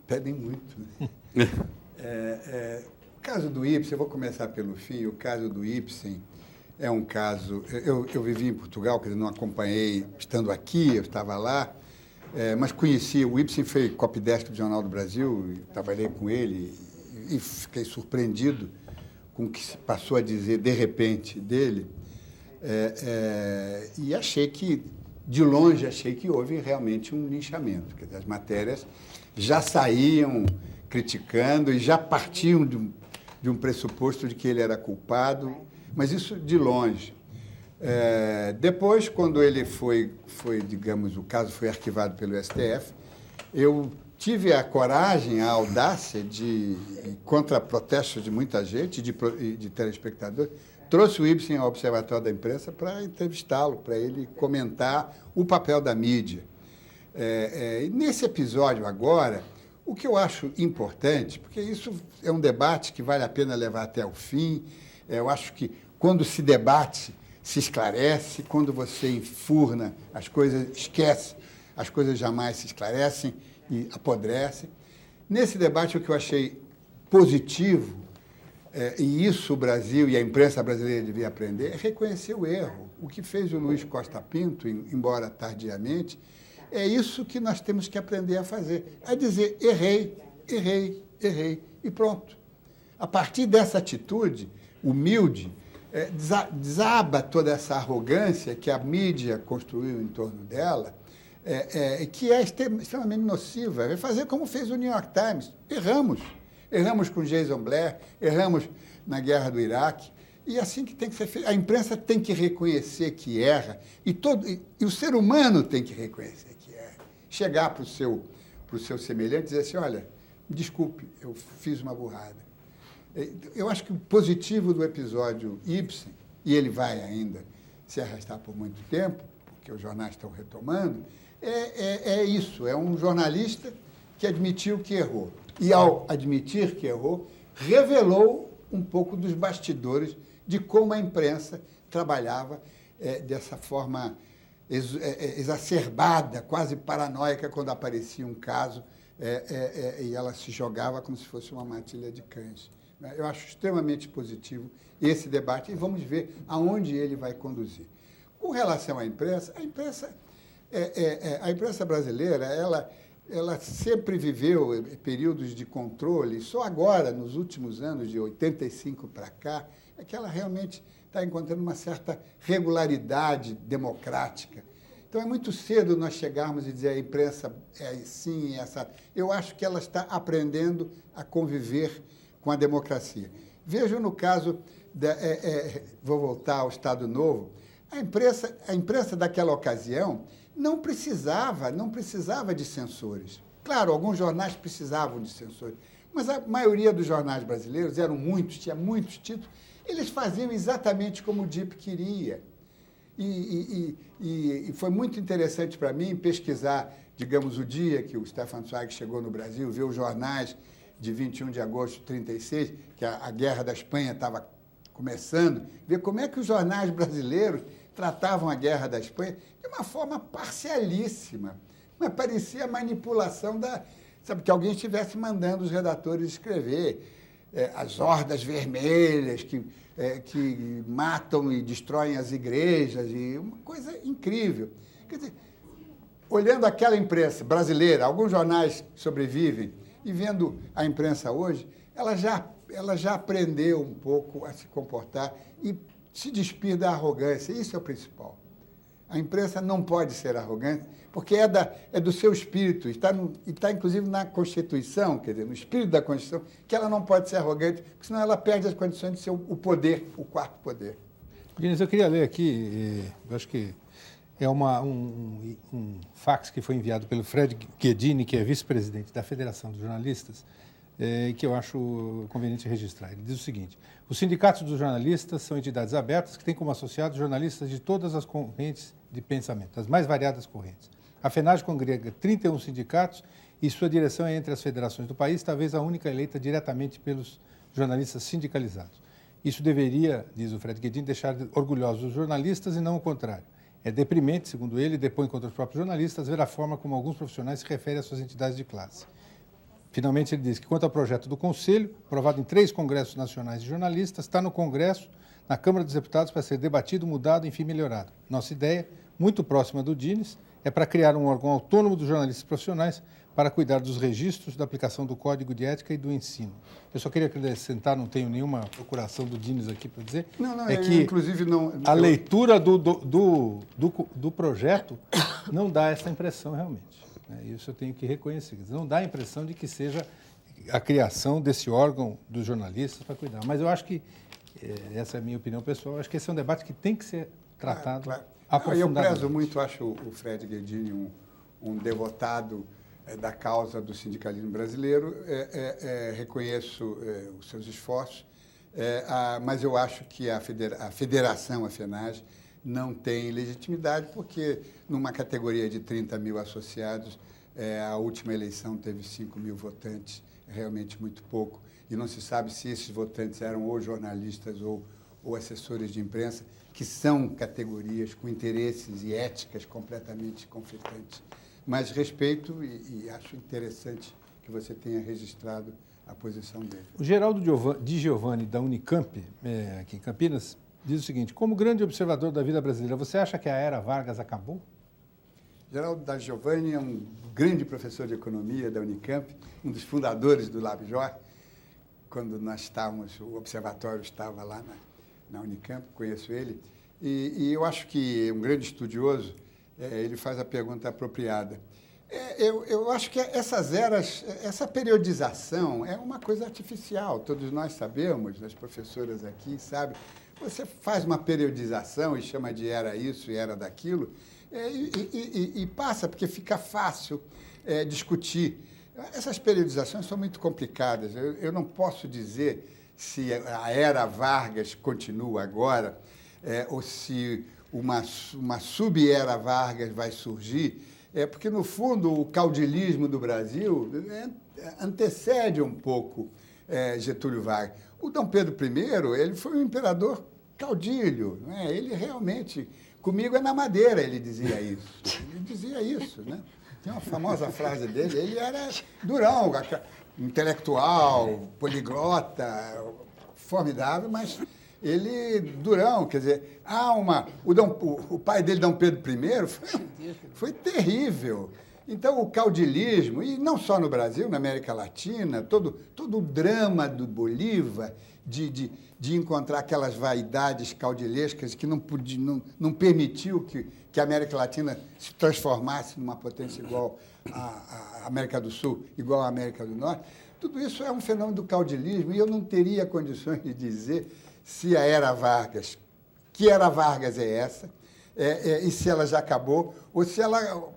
Pedem muito, né? O caso do Ibsen, eu vou começar pelo fim, o caso do Ibsen é um caso... Eu vivi em Portugal, quer dizer, não acompanhei estando aqui, eu estava lá, mas conheci, o Ibsen foi copydesk do Jornal do Brasil, trabalhei com ele e fiquei surpreendido com o que se passou a dizer de repente dele. E achei que, de longe, houve realmente um linchamento. Quer dizer, as matérias já saíam criticando e já partiam de um pressuposto de que ele era culpado, mas isso de longe. Depois, quando ele foi, digamos, o caso foi arquivado pelo STF, eu tive a coragem, a audácia de, contra protestos de muita gente, de telespectadores, trouxe o Ibsen ao Observatório da Imprensa para entrevistá-lo, para ele comentar o papel da mídia. Nesse episódio agora, o que eu acho importante, porque isso é um debate que vale a pena levar até o fim, eu acho que quando se debate, se esclarece, quando você enfurna as coisas, esquece, as coisas jamais se esclarecem e apodrecem. Nesse debate, o que eu achei positivo, e isso o Brasil e a imprensa brasileira devia aprender, é reconhecer o erro. O que fez o Luiz Costa Pinto, embora tardiamente, é isso que nós temos que aprender a fazer, é dizer errei, e pronto. A partir dessa atitude humilde, desaba toda essa arrogância que a mídia construiu em torno dela, que é extremamente nociva. Vai fazer como fez o New York Times. Erramos com Jason Blair, erramos na guerra do Iraque, e assim que tem que ser feito. A imprensa tem que reconhecer que erra, e o ser humano tem que reconhecer que erra. Chegar para o seu semelhante e dizer assim, olha, desculpe, eu fiz uma burrada. Eu acho que o positivo do episódio Ibsen, e ele vai ainda se arrastar por muito tempo, porque os jornais estão retomando, é isso, é um jornalista que admitiu que errou. E, ao admitir que errou, revelou um pouco dos bastidores de como a imprensa trabalhava dessa forma exacerbada, quase paranoica, quando aparecia um caso e ela se jogava como se fosse uma matilha de cães. Eu acho extremamente positivo esse debate e vamos ver aonde ele vai conduzir. Com relação à imprensa, a imprensa brasileira, ela sempre viveu períodos de controle, só agora, nos últimos anos, de 85 para cá, é que ela realmente está encontrando uma certa regularidade democrática. Então, é muito cedo nós chegarmos e dizer a imprensa é assim, essa. Eu acho que ela está aprendendo a conviver com a democracia. Vejo no caso, vou voltar ao Estado Novo, a imprensa daquela ocasião não precisava de censores. Claro, alguns jornais precisavam de censores, mas a maioria dos jornais brasileiros, eram muitos, tinha muitos títulos, eles faziam exatamente como o DIP queria. E foi muito interessante para mim pesquisar, digamos, o dia que o Stefan Zweig chegou no Brasil, ver os jornais de 21 de agosto de 1936, que a Guerra da Espanha estava começando, ver como é que os jornais brasileiros tratavam a Guerra da Espanha de uma forma parcialíssima. Mas parecia manipulação sabe, que alguém estivesse mandando os redatores escrever as hordas vermelhas que matam e destroem as igrejas, e uma coisa incrível. Quer dizer, olhando aquela imprensa brasileira, alguns jornais sobrevivem, e vendo a imprensa hoje, ela já aprendeu um pouco a se comportar e se despir da arrogância. Isso é o principal. A imprensa não pode ser arrogante, porque é do seu espírito, está inclusive na Constituição, quer dizer, no espírito da Constituição, que ela não pode ser arrogante, porque senão ela perde as condições de ser o poder, o quarto poder. Diniz, eu queria ler aqui, eu acho que é um fax que foi enviado pelo Fred Guedini, que é vice-presidente da Federação dos Jornalistas, que eu acho conveniente registrar. Ele diz o seguinte: os sindicatos dos jornalistas são entidades abertas que têm como associados jornalistas de todas as correntes de pensamento, as mais variadas correntes. A FENAGE congrega 31 sindicatos e sua direção é entre as federações do país, talvez a única eleita diretamente pelos jornalistas sindicalizados. Isso deveria, diz o Fred Guedin, deixar orgulhosos os jornalistas e não o contrário. É deprimente, segundo ele, depõe contra os próprios jornalistas, ver a forma como alguns profissionais se referem às suas entidades de classe. Finalmente, ele diz que, quanto ao projeto do Conselho, aprovado em 3 congressos nacionais de jornalistas, está no Congresso, na Câmara dos Deputados, para ser debatido, mudado, enfim, melhorado. Nossa ideia, muito próxima do Diniz, é para criar um órgão autônomo dos jornalistas profissionais para cuidar dos registros, da aplicação do Código de Ética e do ensino. Eu só queria acrescentar, não tenho nenhuma procuração do Diniz aqui para dizer, que inclusive a leitura do projeto não dá essa impressão realmente. Isso eu tenho que reconhecer. Não dá a impressão de que seja a criação desse órgão dos jornalistas para cuidar. Mas eu acho que, essa é a minha opinião pessoal, eu acho que esse é um debate que tem que ser tratado aprofundadamente. Eu prezo muito, acho o Fred Guedini um devotado da causa do sindicalismo brasileiro, reconheço os seus esforços, mas eu acho que a federação, a FENAGE, não tem legitimidade, porque numa categoria de 30 mil associados, a última eleição teve 5 mil votantes, é realmente muito pouco, e não se sabe se esses votantes eram ou jornalistas ou assessores de imprensa, que são categorias com interesses e éticas completamente conflitantes. Mas respeito e acho interessante que você tenha registrado a posição dele. O Geraldo Di Giovanni, da Unicamp, aqui em Campinas, diz o seguinte: como grande observador da vida brasileira, você acha que a era Vargas acabou? Geraldo Di Giovanni é um grande professor de economia da Unicamp, um dos fundadores do LabJOR. Quando nós estávamos, o observatório estava lá na Unicamp, conheço ele, e eu acho que um grande estudioso, ele faz a pergunta apropriada. Eu acho que essas eras, essa periodização é uma coisa artificial, todos nós sabemos, as professoras aqui sabem. Você faz uma periodização e chama de era isso e era daquilo, e passa, porque fica fácil discutir. Essas periodizações são muito complicadas. Eu não posso dizer se a era Vargas continua agora, ou se uma sub-era Vargas vai surgir, porque, no fundo, o caudilismo do Brasil antecede um pouco Getúlio Vargas. O Dom Pedro I, ele foi um imperador caudilho, não é? Ele realmente, comigo é na madeira, ele dizia isso. Ele dizia isso, né? Tem uma famosa frase dele, ele era durão, intelectual, poliglota, formidável, mas ele durão, quer dizer, o pai dele, Dom Pedro I, foi terrível. Então, o caudilismo, e não só no Brasil, na América Latina, todo o drama do Bolívar, de encontrar aquelas vaidades caudilescas que não permitiu que a América Latina se transformasse numa potência igual à América do Sul, igual à América do Norte. Tudo isso é um fenômeno do caudilismo e eu não teria condições de dizer se a era Vargas, que era Vargas é essa, e se ela já acabou, ou se ela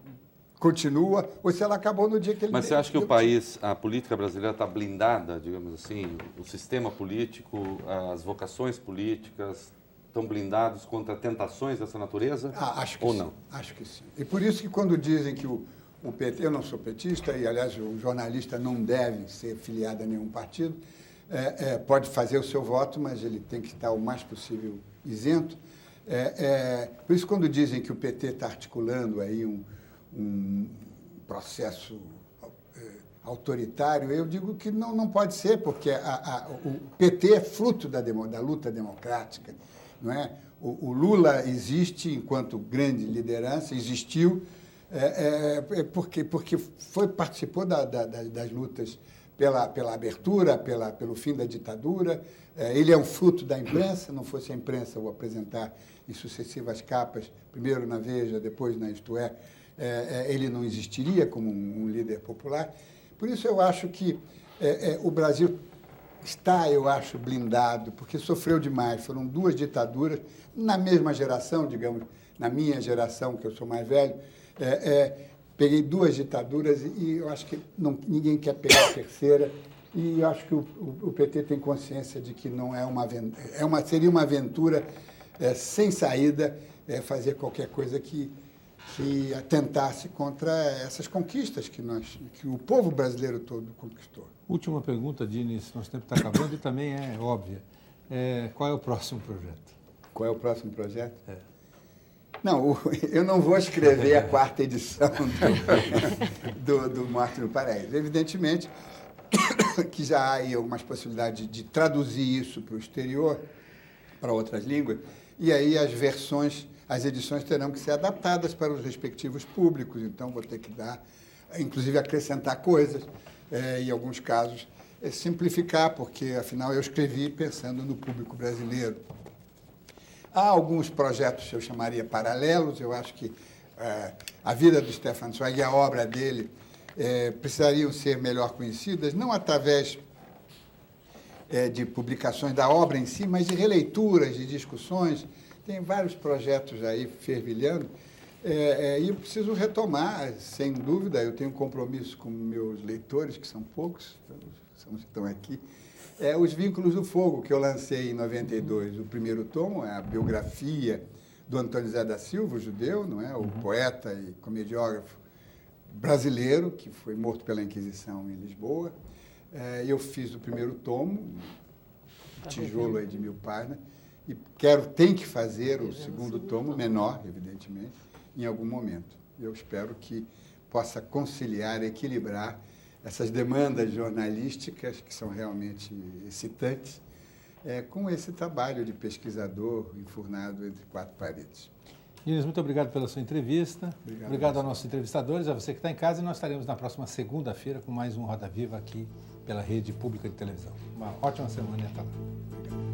continua, ou se ela acabou no dia que ele... Mas você acha que o país, a política brasileira está blindada, digamos assim, o sistema político, as vocações políticas estão blindados contra tentações dessa natureza? Acho que ou sim, não? Acho que sim. E por isso que quando dizem que o PT, eu não sou petista, e aliás o jornalista não deve ser filiado a nenhum partido, pode fazer o seu voto, mas ele tem que estar o mais possível isento. Por isso quando dizem que o PT está articulando aí um processo autoritário, eu digo que não pode ser, porque o PT é fruto da luta democrática, não é? O Lula existe enquanto grande liderança, existiu, porque participou das lutas pela abertura, pelo fim da ditadura. Ele é um fruto da imprensa, não fosse a imprensa o apresentar em sucessivas capas, primeiro na Veja, depois na Isto É, ele não existiria como um líder popular. Por isso eu acho que o Brasil está, eu acho, blindado, porque sofreu demais. Foram 2 ditaduras na mesma geração, digamos, na minha geração, que eu sou mais velho. Peguei 2 ditaduras e eu acho que ninguém quer pegar a terceira. E eu acho que o PT tem consciência de que não seria uma aventura sem saída fazer qualquer coisa que atentasse contra essas conquistas que o povo brasileiro todo conquistou. Última pergunta, Diniz, nosso tempo está acabando e também é óbvia. Qual é o próximo projeto? Qual é o próximo projeto? Não, eu não vou escrever a 4ª edição do Morte no Paraíso. Evidentemente que já há aí algumas possibilidades de traduzir isso para o exterior, para outras línguas, e aí as edições terão que ser adaptadas para os respectivos públicos, então vou ter que inclusive acrescentar coisas, em alguns casos simplificar, porque afinal eu escrevi pensando no público brasileiro. Há alguns projetos que eu chamaria paralelos, eu acho que a vida do Stefan Zweig e a obra dele precisariam ser melhor conhecidas, não através de publicações da obra em si, mas de releituras, de discussões. Tem vários projetos aí fervilhando, e eu preciso retomar, sem dúvida, eu tenho um compromisso com meus leitores, que são poucos, são os que estão aqui, Os Vínculos do Fogo, que eu lancei em 92. O primeiro tomo é a biografia do Antônio José da Silva, o judeu, não é? O poeta e comediógrafo brasileiro, que foi morto pela Inquisição em Lisboa. Eu fiz o primeiro tomo, tijolo aí de 1000 páginas, e tenho que fazer o segundo tomo, menor, evidentemente, em algum momento. Eu espero que possa conciliar, equilibrar essas demandas jornalísticas, que são realmente excitantes, com esse trabalho de pesquisador enfurnado entre 4 paredes. Diniz, muito obrigado pela sua entrevista. Obrigado aos nossos entrevistadores, a você que está em casa, e nós estaremos na próxima segunda-feira com mais um Roda Viva aqui pela Rede Pública de Televisão. Uma ótima semana e até lá. Obrigado.